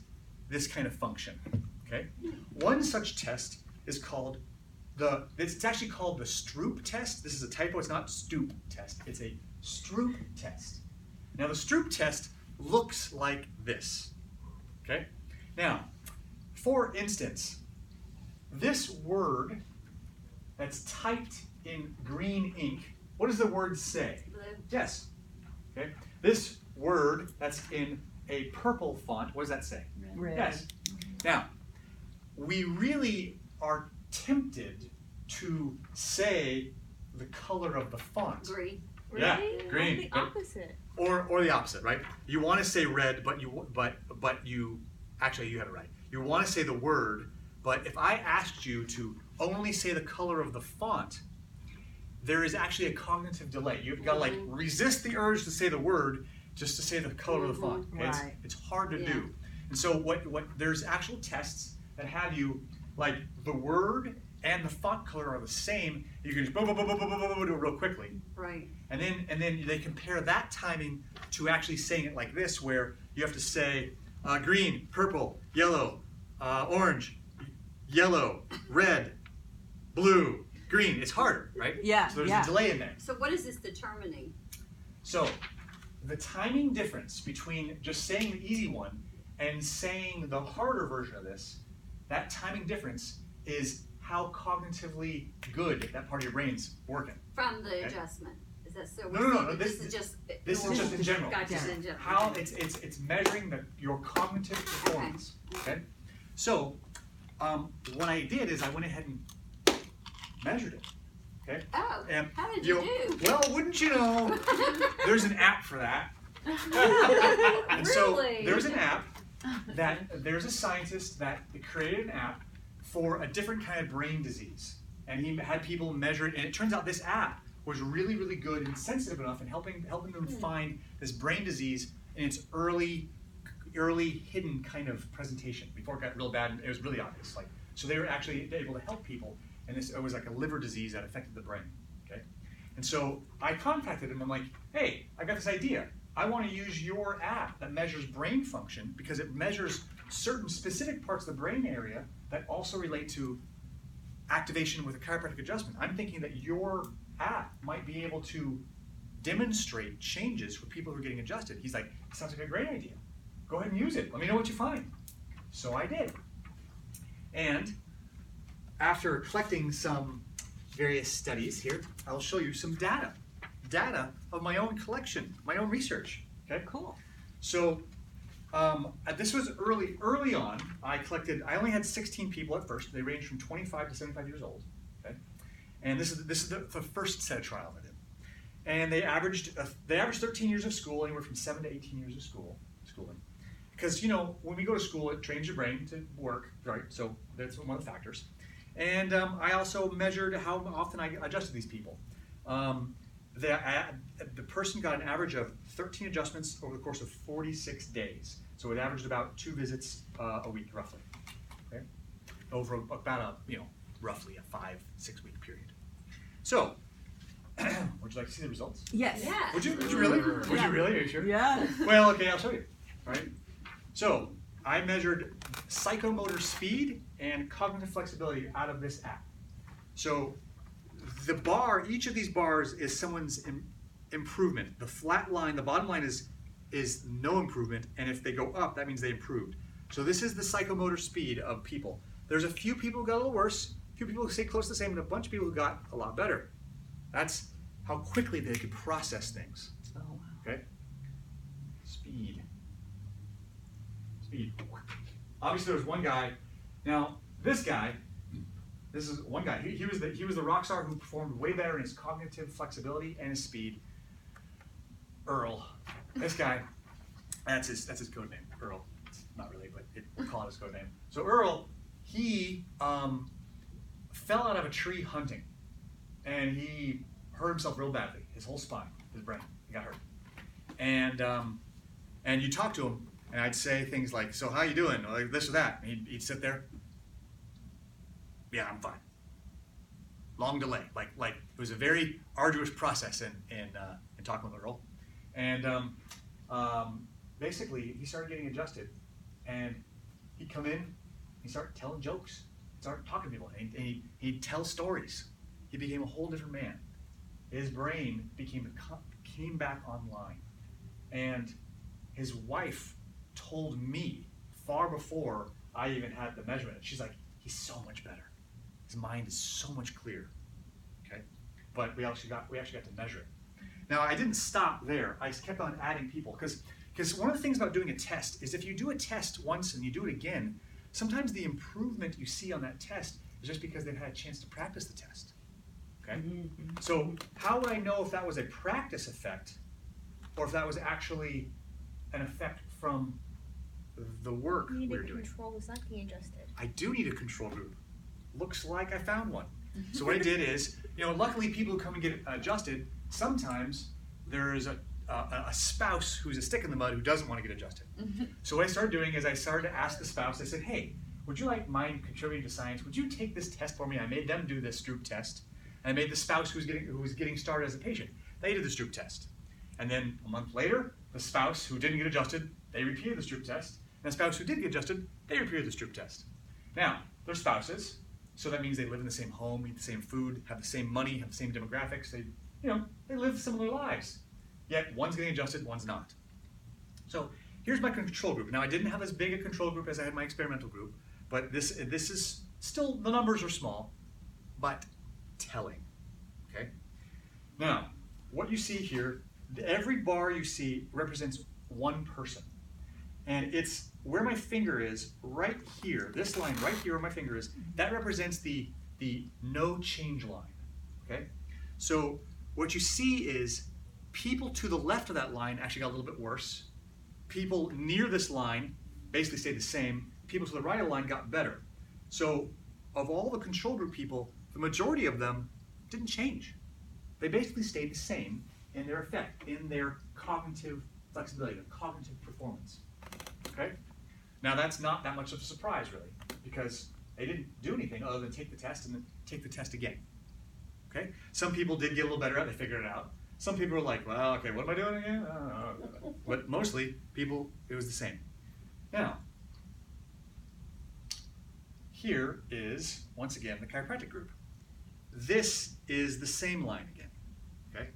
this kind of function. Okay? One such test is called it's actually called the Stroop test. This is a typo. It's not Stoop test. It's a Stroop test. Now the Stroop test looks like this. Okay? Now, for instance, this word that's typed in green ink, what does the word say? Blue. Yes. Okay? This word that's in a purple font, what does that say? Red. Yes. Now, we really are tempted to say the color of the font. Green. Yeah, Really? green. The opposite. Or the opposite, right? You want to say red, but you actually you have it right. You want to say the word, but if I asked you to only say the color of the font, there is actually a cognitive delay. You've got to like resist the urge to say the word just to say the color of the font. Okay? Right. It's hard to do. And so what there's actual tests that have you like the word and the font color are the same. You can just do it real quickly. Right. And then they compare that timing to actually saying it like this, where you have to say green, purple, yellow, orange, yellow, red, blue, green. It's harder, right? Yeah, So there's yeah. a delay in there. So what is this determining? So the timing difference between just saying the easy one and saying the harder version of this, that timing difference is how cognitively good that part of your brain's working. From the Okay. adjustment? Is that so? No, This is just. This is just in general. Gotcha, Yeah. in general. How it's measuring your cognitive performance. Okay. So what I did is I went ahead and measured it. Okay. Oh, And how did you do? Well, wouldn't you know? There's an app for that. And so Really? there's an app that there's a scientist that created an app for a different kind of brain disease, and he had people measure it. And it turns out this app was really, really good and sensitive enough in helping them find this brain disease in its early hidden kind of presentation before it got real bad. And it was really obvious. Like, so they were actually able to help people, and it was like a liver disease that affected the brain. Okay, and so I contacted him. I'm like, hey, I got this idea. I want to use your app that measures brain function because it measures certain specific parts of the brain area that also relate to activation with a chiropractic adjustment. I'm thinking that your app might be able to demonstrate changes for people who are getting adjusted. He's like, sounds like a great idea. Go ahead and use it. Let me know what you find. So I did. And after collecting some various studies here, I'll show you some data of my own collection, my own research. Okay. Cool. So this was early on. I only had 16 people at first. They ranged from 25 to 75 years old. Okay, and this is the first set of trials I did. And they averaged 13 years of school, anywhere from 7 to 18 years of schooling. Because when we go to school, it trains your brain to work, right? So that's one of the factors. And I also measured how often I adjusted these people. The person got an average of 13 adjustments over the course of 46 days. So it averaged about 2 visits a week, roughly. Okay, over about roughly a 5-6 week period. So, would you like to see the results? Yes. Yeah. Would you really? Would Yeah. you really? Are you sure? Yeah. Well, okay, I'll show you. All right. So I measured psychomotor speed and cognitive flexibility out of this app. So each of these bars is someone's improvement. The flat line, the bottom line is no improvement, and if they go up, that means they improved. So this is the psychomotor speed of people. There's a few people who got a little worse, a few people who stayed close to the same, and a bunch of people who got a lot better. That's how quickly they could process things. Oh, wow. Okay? Speed. Obviously, there was one guy. Now, this is one guy. He was the rock star who performed way better in his cognitive flexibility and his speed. Earl. This guy, that's his code name. Earl. It's not really, but we'll call it his code name. So Earl, he fell out of a tree hunting, and he hurt himself real badly. His whole spine, his brain, he got hurt. And you talk to him, and I'd say things like, "So how you doing?" Or like this or that. And he'd sit there. Yeah, I'm fine. Long delay. Like it was a very arduous process in talking with Earl. And basically, he started getting adjusted, and he'd come in, he started telling jokes, started talking to people, and he'd tell stories. He became a whole different man. His brain came back online, and his wife told me far before I even had the measurement. She's like, "He's so much better. His mind is so much clearer." Okay, but we actually got to measure it. Now, I didn't stop there. I kept on adding people because one of the things about doing a test is if you do a test once and you do it again, sometimes the improvement you see on that test is just because they've had a chance to practice the test. Okay? Mm-hmm. So how would I know if that was a practice effect or if that was actually an effect from the work You need we were to doing? control who's not getting adjusted. I do need a control group. Looks like I found one. So what I did is, luckily people who come and get adjusted, sometimes there is a spouse who's a stick in the mud who doesn't want to get adjusted. So what I started doing is I started to ask the spouse, I said, "Hey, would you like mind contributing to science? Would you take this test for me?" I made them do this Stroop test. And I made the spouse who was getting started as a patient, they did the Stroop test. And then a month later, the spouse who didn't get adjusted, they repeated the Stroop test. And a spouse who did get adjusted, they repeated the Stroop test. Now, they're spouses, so that means they live in the same home, eat the same food, have the same money, have the same demographics. They live similar lives. Yet one's getting adjusted, one's not. So here's my control group. Now I didn't have as big a control group as I had my experimental group, but this is still, the numbers are small, but telling. Okay? Now, what you see here, every bar you see represents one person. And it's where my finger is, right here, this line right here where my finger is, that represents the no change line. Okay? So what you see is people to the left of that line actually got a little bit worse. People near this line basically stayed the same. People to the right of the line got better. So of all the control group people, the majority of them didn't change. They basically stayed the same in their effect, in their cognitive flexibility, their cognitive performance. Okay? Now that's not that much of a surprise really, because they didn't do anything other than take the test and then take the test again. Okay? Some people did get a little better at it, they figured it out. Some people were like, well, okay, what am I doing again? I don't know. But mostly, people, it was the same. Now, here is, once again, the chiropractic group. This is the same line again, okay?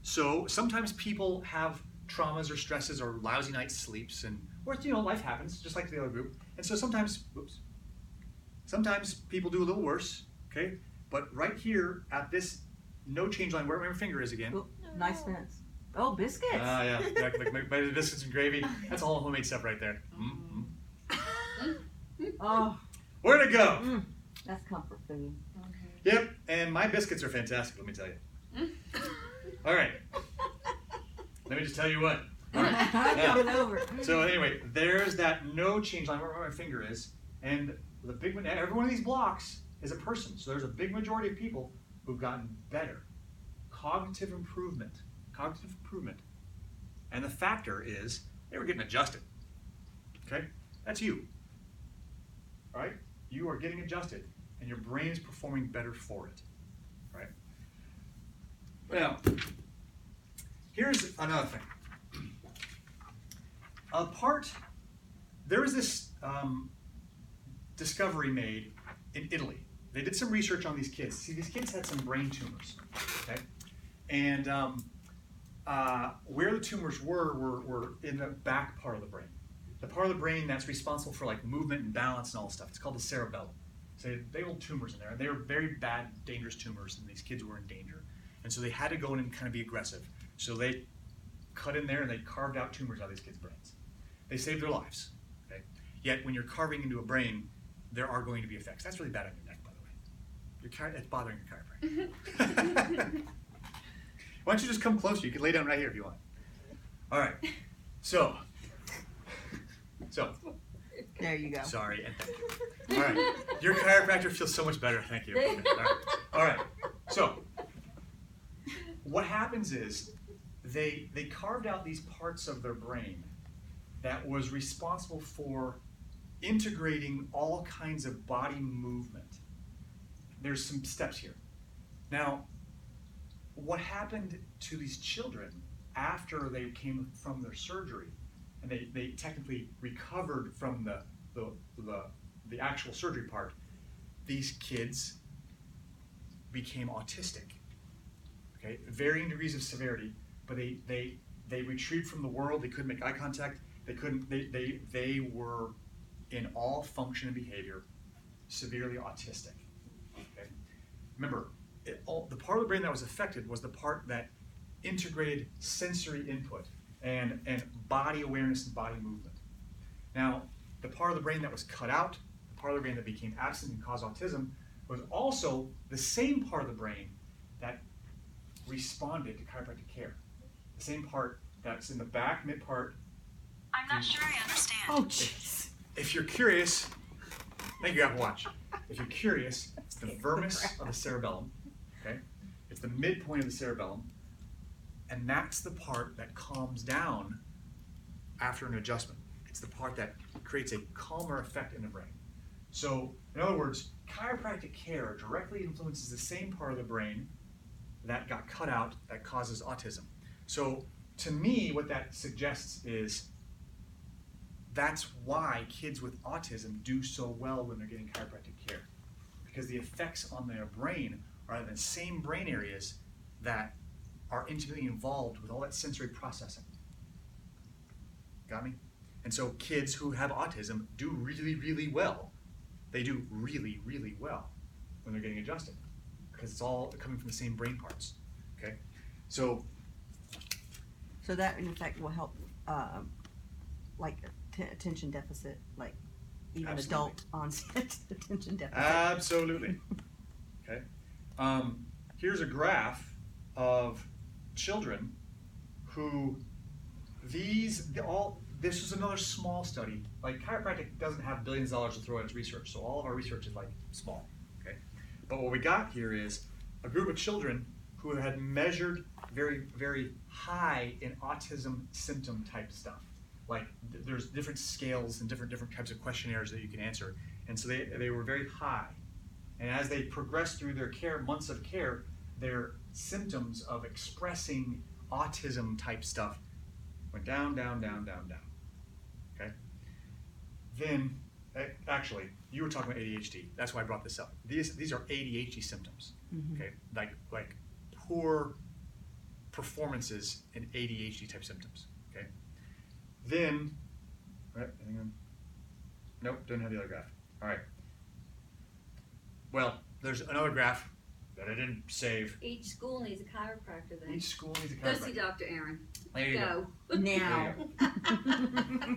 So sometimes people have traumas or stresses or lousy night's sleeps, or life happens, just like the other group. And so sometimes people do a little worse, okay? But right here at this no change line, where my finger is again. Oh, nice fence. Oh, biscuits. Yeah, like biscuits and gravy. That's all homemade stuff right there. Mm-hmm. Oh. Where'd it go? That's comfort food. Yep, and my biscuits are fantastic, let me tell you. All right. Let me just tell you what. All right. Coming over. So anyway, there's that no change line where my finger is, and the big one, every one of these blocks is a person. So there's a big majority of people who've gotten better. Cognitive improvement. And the factor is they were getting adjusted. Okay? That's you. All right? You are getting adjusted, and your brain is performing better for it. Right? Now, here's another thing. There was this discovery made in Italy. They did some research on these kids. See, these kids had some brain tumors, okay? And where the tumors were in the back part of the brain. The part of the brain that's responsible for like movement and balance and all this stuff. It's called the cerebellum. So they had big old tumors in there. And they were very bad, dangerous tumors, and these kids were in danger. And so they had to go in and kind of be aggressive. So they cut in there and they carved out tumors out of these kids' brains. They saved their lives, okay? Yet when you're carving into a brain, there are going to be effects. That's really bad on your neck, by the way. It's bothering your chiropractor. Why don't you just come closer? You can lay down right here if you want. All right. So. There you go. Sorry and thank you. All right. Your chiropractor feels so much better. Thank you. All right. So what happens is they carved out these parts of their brain that was responsible for integrating all kinds of body movement. There's some steps here. Now, what happened to these children after they came from their surgery, and they technically recovered from the actual surgery part, these kids became autistic. Okay, varying degrees of severity, but they retrieved from the world. They couldn't make eye contact. They were in all function and behavior severely autistic. Okay, remember, the part of the brain that was affected was the part that integrated sensory input and body awareness and body movement. Now, the part of the brain that was cut out, the part of the brain that became absent and caused autism, was also the same part of the brain that responded to chiropractic care. The same part that's in the back mid part. I'm not sure I understand. Oh, jeez. If you're curious, thank you, Apple Watch. If you're curious, it's the vermis of the cerebellum. Okay, it's the midpoint of the cerebellum, and that's the part that calms down after an adjustment. It's the part that creates a calmer effect in the brain. So, in other words, chiropractic care directly influences the same part of the brain that got cut out that causes autism. So, to me, what that suggests is that's why kids with autism do so well when they're getting chiropractic care, because the effects on their brain are in the same brain areas that are intimately involved with all that sensory processing. Got me? And so kids who have autism do really, really well. They do really, really well when they're getting adjusted, because it's all coming from the same brain parts. Okay? So that in effect will help, like attention deficit, like even Absolutely. adult onset attention deficit. absolutely. Okay. Here's a graph of children who this is another small study. Like chiropractic doesn't have billions of dollars to throw at its research, so all of our research is like small. Okay. But what we got here is a group of children who had measured very, very high in autism symptom type stuff. Like there's different scales and different types of questionnaires that you can answer. And so they were very high. And as they progressed through their months of care, their symptoms of expressing autism type stuff went down, down, down, down, down. Okay? Then, actually, you were talking about ADHD. That's why I brought this up. These are ADHD symptoms. Mhm. Okay? Like poor performances in ADHD type symptoms. Okay? Then, right? Nope, don't have the other graph. All right. Well, there's another graph that I didn't save. Each school needs a chiropractor then. Each school needs a Go see chiropractor. Dr. Aaron. There you go. Now.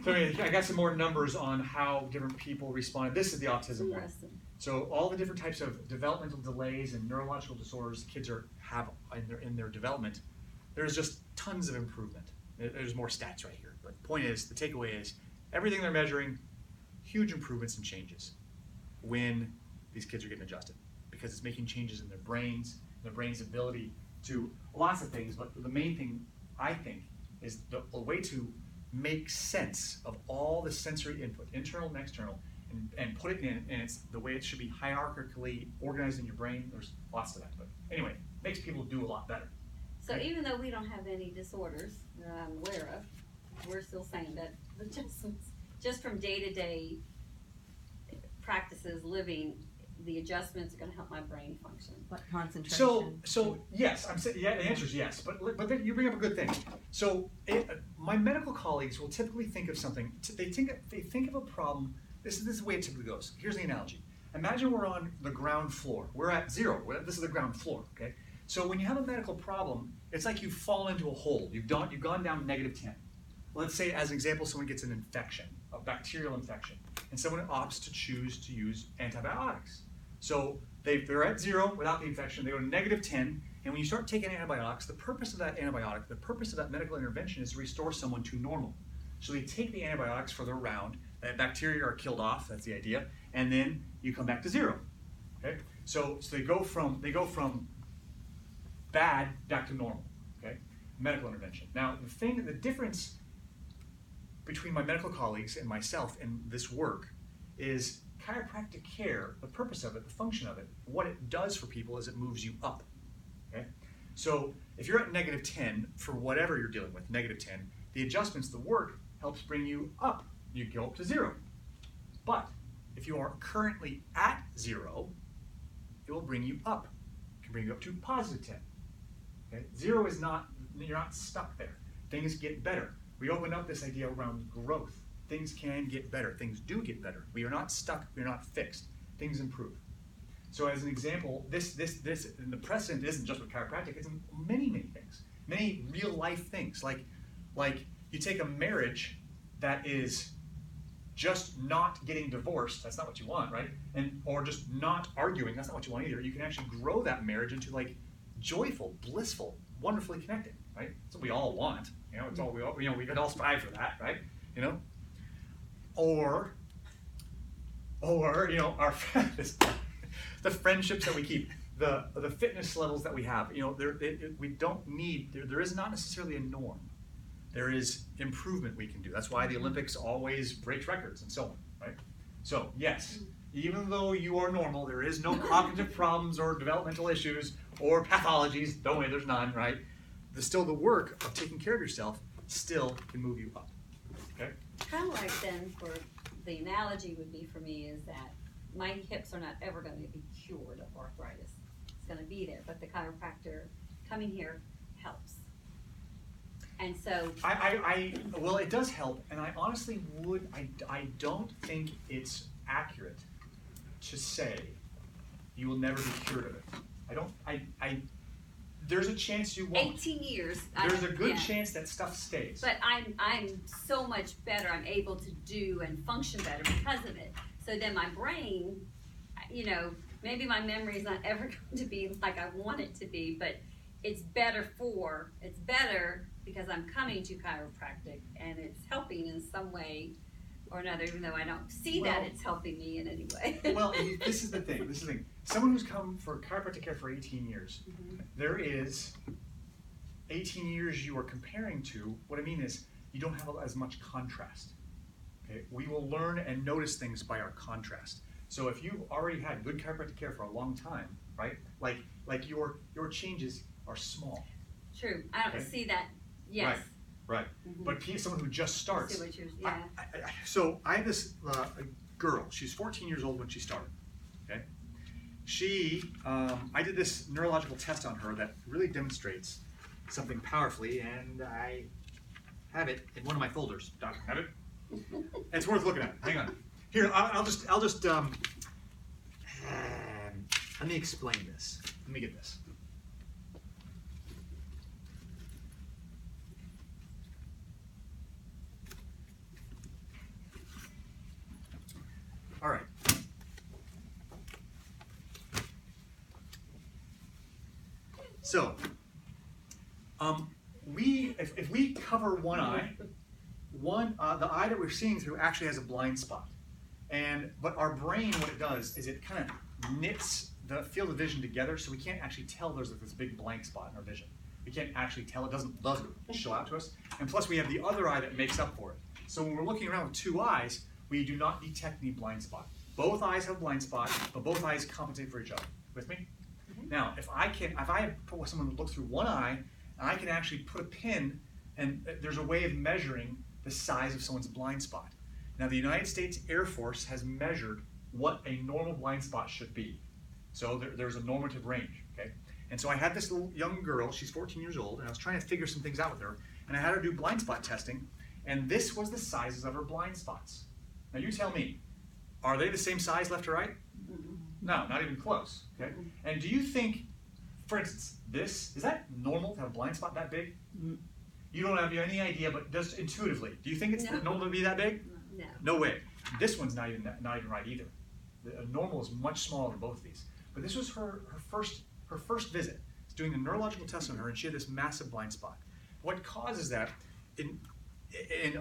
So I got some more numbers on how different people responded. This is the autism one. Lesson. So all the different types of developmental delays and neurological disorders kids have in their development, there's just tons of improvement. There's more stats right here. But the point is, the takeaway is, everything they're measuring, huge improvements and changes when these kids are getting adjusted, because it's making changes in their brain's ability to lots of things. But the main thing, I think, is the way to make sense of all the sensory input, internal and external, and put it in, and it's the way it should be hierarchically organized in your brain. There's lots to that. But anyway, makes people do a lot better. So even though we don't have any disorders that I'm aware of, we're still saying that the adjustments, just from day-to-day practices, living, the adjustments are going to help my brain function. Like concentration. So yes, I'm saying, yeah. The answer is yes, but then you bring up a good thing. So my medical colleagues will typically think of something. They think of a problem. This is the way it typically goes. Here's the analogy. Imagine we're on the ground floor. We're at zero. This is the ground floor. Okay. So when you have a medical problem, it's like you've fallen into a hole. You've gone down -10. Let's say, as an example, someone gets an infection, a bacterial infection, and someone opts to choose to use antibiotics. So they're at zero without the infection. They go to -10, and when you start taking antibiotics, the purpose of that antibiotic, the purpose of that medical intervention is to restore someone to normal. So they take the antibiotics for their round. That bacteria are killed off. That's the idea, and then you come back to zero. Okay. So they go from bad back to normal. Okay. Medical intervention. Now the difference between my medical colleagues and myself in this work is chiropractic care. The purpose of it, the function of it, what it does for people is it moves you up. Okay. So if you're at -10 for whatever you're dealing with, -10, the adjustments, the work helps bring you up. You go up to zero. But if you are currently at zero, it will bring you up. It can bring you up to +10. Okay? Zero is not, you're not stuck there. Things get better. We opened up this idea around growth. Things can get better. Things do get better. We are not stuck. We are not fixed. Things improve. So as an example, this, and the precedent isn't just with chiropractic, it's in many, many things. Many real life things. Like you take a marriage that is just not getting divorced, that's not what you want, right? Or just not arguing, that's not what you want either. You can actually grow that marriage into like joyful, blissful, wonderfully connected, right? That's what we all want. You know, it's all we could all strive for that, right? You know? Or our the friendships that we keep, the fitness levels that we have. You know, we don't need. There is not necessarily a norm. There is improvement we can do. That's why the Olympics always breaks records and so on, right? So yes, even though you are normal, there is no cognitive problems or developmental issues or pathologies. Don't worry, there's none, right? Still the work of taking care of yourself still can move you up. Okay? Kind of like then for, the analogy would be for me is that my hips are not ever gonna be cured of arthritis. It's gonna be there, but the chiropractor coming here helps. And so, Well, it does help, and I honestly I don't think it's accurate to say you will never be cured of it. There's a chance you won't. 18 years. There's a good yeah. chance that stuff stays. But I'm so much better. I'm able to do and function better because of it. So then my brain, you know, maybe my memory is not ever going to be like I want it to be, but it's better because I'm coming to chiropractic and it's helping in some way or another, even though I don't see that it's helping me in any way. Well, this is the thing. Someone who's come for chiropractic care for 18 years, there is 18 years you are comparing to. What I mean is you don't have as much contrast. Okay, we will learn and notice things by our contrast. So if you've already had good chiropractic care for a long time, right? Like your changes are small. True. I don't see that. Yes. Right. But someone who just starts. See what you're, yeah. So I have this girl. She's 14 years old when she started. Okay. I did this neurological test on her that really demonstrates something powerfully, and I have it in one of my folders. Doc, have it? It's worth looking at. Hang on. Here, I'll just let me explain this. Let me get this. All right. So, if we cover one eye, the eye that we're seeing through actually has a blind spot, but our brain, what it does is it kind of knits the field of vision together, so we can't actually tell there's this big blank spot in our vision. We can't actually tell; it doesn't show out to us. And plus, we have the other eye that makes up for it. So when we're looking around with two eyes, we do not detect any blind spot. Both eyes have blind spot, but both eyes compensate for each other. With me? Now, if I put someone who looks through one eye, I can actually put a pin, and there's a way of measuring the size of someone's blind spot. Now, the United States Air Force has measured what a normal blind spot should be. So there's a normative range, okay? And so I had this little young girl, she's 14 years old, and I was trying to figure some things out with her, and I had her do blind spot testing, and this was the sizes of her blind spots. Now, you tell me, are they the same size left to right? No, not even close, okay? And do you think, for instance, is that normal to have a blind spot that big? You don't have any idea, but just intuitively, do you think it's normal to be that big? No. No way. This one's not even right either. The normal is much smaller than both of these. But this was her first visit. It's doing a neurological test on her, and she had this massive blind spot. What causes that, in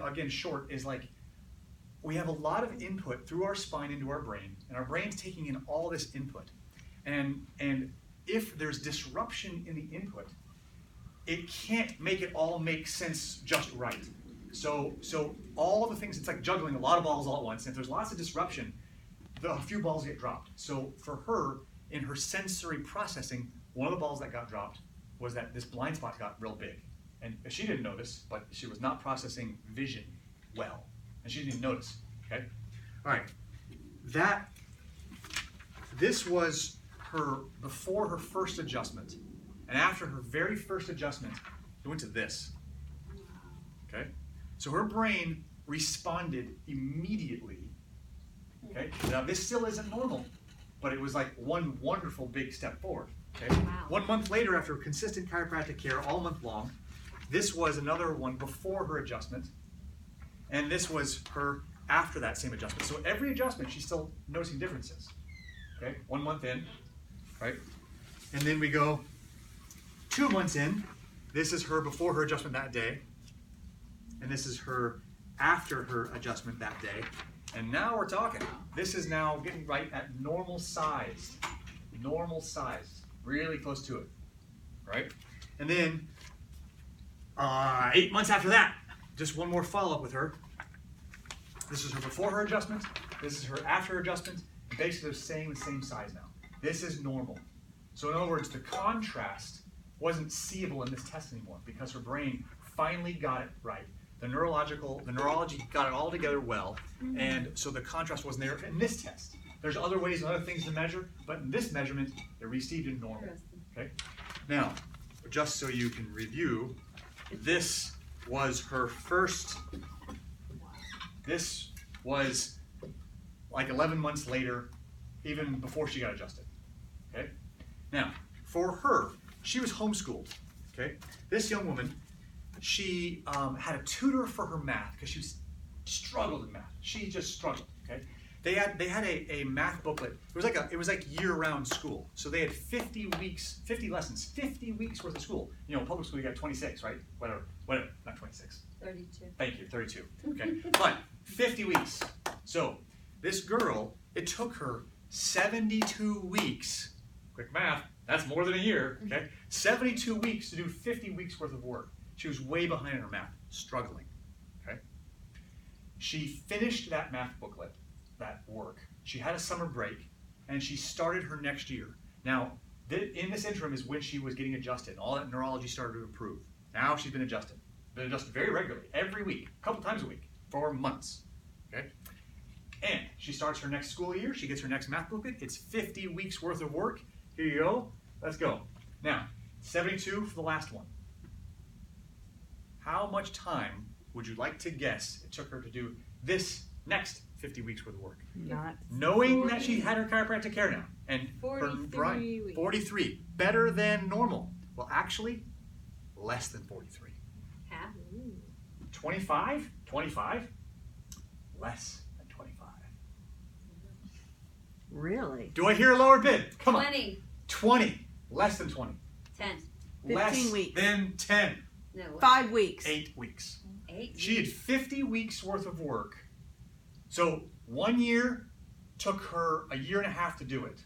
again short, is like we have a lot of input through our spine into our brain, and our brain's taking in all this input. And if there's disruption in the input, it can't make it all make sense just right. So all the things, it's like juggling a lot of balls all at once. And if there's lots of disruption, a few balls get dropped. So for her, in her sensory processing, one of the balls that got dropped was that this blind spot got real big. And she didn't notice, but she was not processing vision well. And she didn't even notice, okay? All right, this was her before her first adjustment. And after her very first adjustment, it went to this, okay? So her brain responded immediately, okay? Now this still isn't normal, but it was like one wonderful big step forward, okay? Wow. 1 month later, after consistent chiropractic care all month long, this was another one before her adjustment, and this was her after that same adjustment. So every adjustment, she's still noticing differences, okay? 1 month in, right? And then we go 2 months in. This is her before her adjustment that day, and this is her after her adjustment that day. And now we're talking. This is now getting right at normal size, really close to it, right? And then 8 months after that, just one more follow-up with her. This is her before her adjustment. This is her after her adjustment. Basically, they're the same size now. This is normal. So in other words, the contrast wasn't seeable in this test anymore because her brain finally got it right. The neurology got it all together well, and so the contrast wasn't there in this test. There's other ways and other things to measure, but in this measurement, it received in normal. Okay. Now, just so you can review, this was her first. This was like 11 months later, even before she got adjusted. Okay. Now, for her, she was homeschooled. Okay. This young woman, she had a tutor for her math because she struggled in math. She just struggled. Okay. They had a math booklet. It was like year-round school. So they had 50 weeks, 50 lessons, 50 weeks worth of school. You know, public school you got 26, right? Whatever, not 26. 32. Thank you, 32. Okay, but 50 weeks. So this girl, it took her 72 weeks. Quick math, that's more than a year. Okay, 72 weeks to do 50 weeks worth of work. She was way behind in her math, struggling. Okay, she finished that math booklet. That work. She had a summer break, and she started her next year. Now, in this interim is when she was getting adjusted, and all that neurology started to improve. Now she's been adjusted very regularly, every week, a couple times a week, for months. Okay, and she starts her next school year. She gets her next math booklet. It's 50 weeks worth of work. Here you go. Let's go. Now, 72 for the last one. How much time would you like to guess it took her to do this next 50 weeks worth of work? Not Knowing that she had her chiropractic care now. And 43 weeks. 43. Better than normal. Well, actually, less than 43. Half. 25? 25? Less than 25. really. Do I hear a lower bid? Come on. 20. 20. Less than 20. 10. 15 Less weeks. than 10. No. 5 weeks. 8 weeks. 8. She had 50 weeks worth of work. So 1 year took her a year and a half to do it.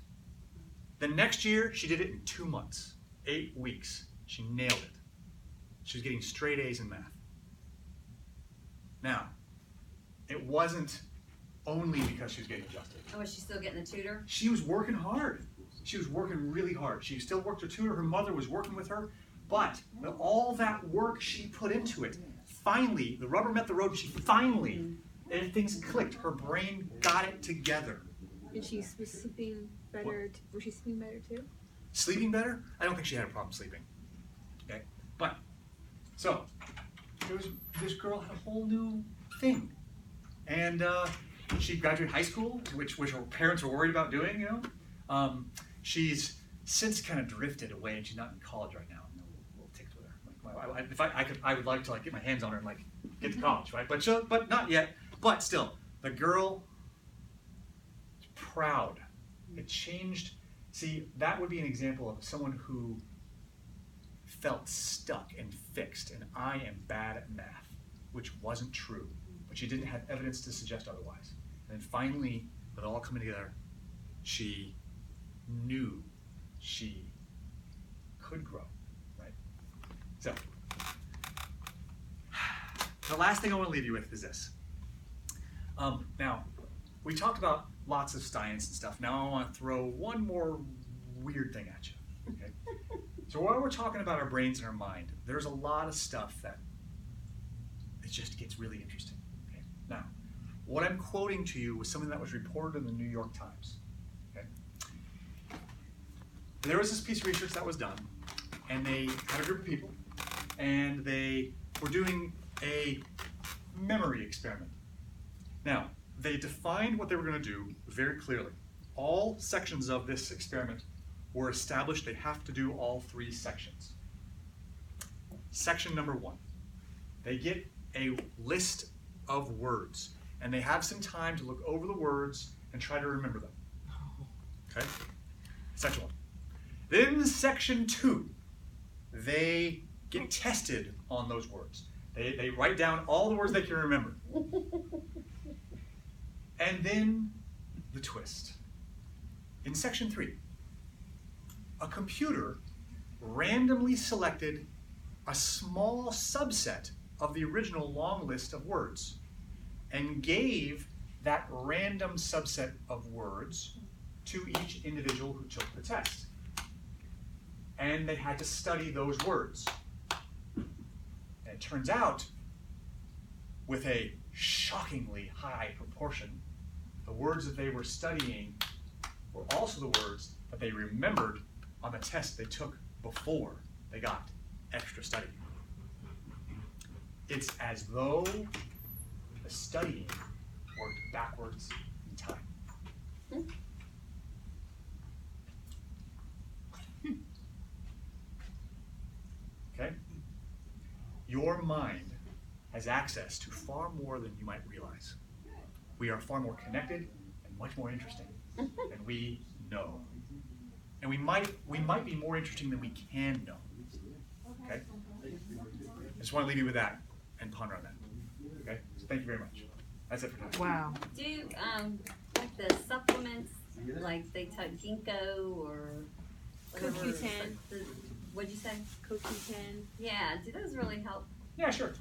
The next year, she did it in 2 months. 8 weeks. She nailed it. She was getting straight A's in math. Now, it wasn't only because she was getting adjusted. Oh, was she still getting the tutor? She was working hard. She was working really hard. She still worked her tutor. Her mother was working with her. But all that work she put into it, finally, the rubber met the road. She finally, and things clicked. Her brain got it together. And she was sleeping better. Was she sleeping better too? Sleeping better? I don't think she had a problem sleeping. Okay, but so this girl had a whole new thing, and she graduated high school, which her parents were worried about doing. You know, she's since kind of drifted away, and she's not in college right now. I'm a little ticked with her. Like, if I could, I would like to get my hands on her and get to college, right? But not yet. But still, the girl is proud. It changed. See, that would be an example of someone who felt stuck and fixed, and I am bad at math, which wasn't true, but she didn't have evidence to suggest otherwise. And then finally, with it all coming together, she knew she could grow, right? So, the last thing I want to leave you with is this. Now, we talked about lots of science and stuff. Now I want to throw one more weird thing at you. Okay? So while we're talking about our brains and our mind, there's a lot of stuff that it just gets really interesting. Okay? Now, what I'm quoting to you was something that was reported in the New York Times. Okay? There was this piece of research that was done, and they had a group of people, and they were doing a memory experiment. Now, they defined what they were going to do very clearly. All sections of this experiment were established. They have to do all 3 sections. Section number 1, they get a list of words, and they have some time to look over the words and try to remember them. Okay? Section 1. Then section 2, they get tested on those words. They write down all the words they can remember. And then the twist. In section 3, a computer randomly selected a small subset of the original long list of words and gave that random subset of words to each individual who took the test. And they had to study those words. And it turns out with a shockingly high proportion, the words that they were studying were also the words that they remembered on the test they took before they got extra study. It's as though the studying worked backwards in time. Okay? Your mind has access to far more than you might realize. We are far more connected and much more interesting than we know. And we might be more interesting than we can know. Okay? I just want to leave you with that and ponder on that. Okay? So thank you very much. That's it for now. Wow. Do like the supplements, like they took ginkgo or whatever. CoQ10. What'd you say? CoQ10. Yeah, do those really help? Yeah, sure.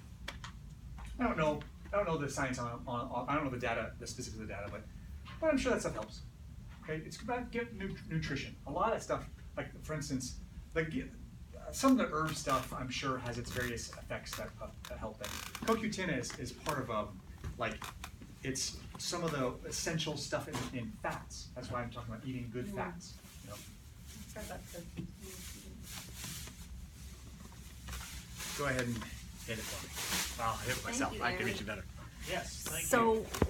I don't know the science on I don't know the data, the specifics of the data, but I'm sure that stuff helps. Okay, it's about nutrition. A lot of stuff, like for instance, some of the herb stuff, I'm sure has its various effects that help them. CoQ10 is part of like it's some of the essential stuff in fats. That's why I'm talking about eating good fats. You know. Sorry about the- Go ahead and hit it for me. I'll hit it myself. you, I can Aaron. reach you better. Yes. Thank you. So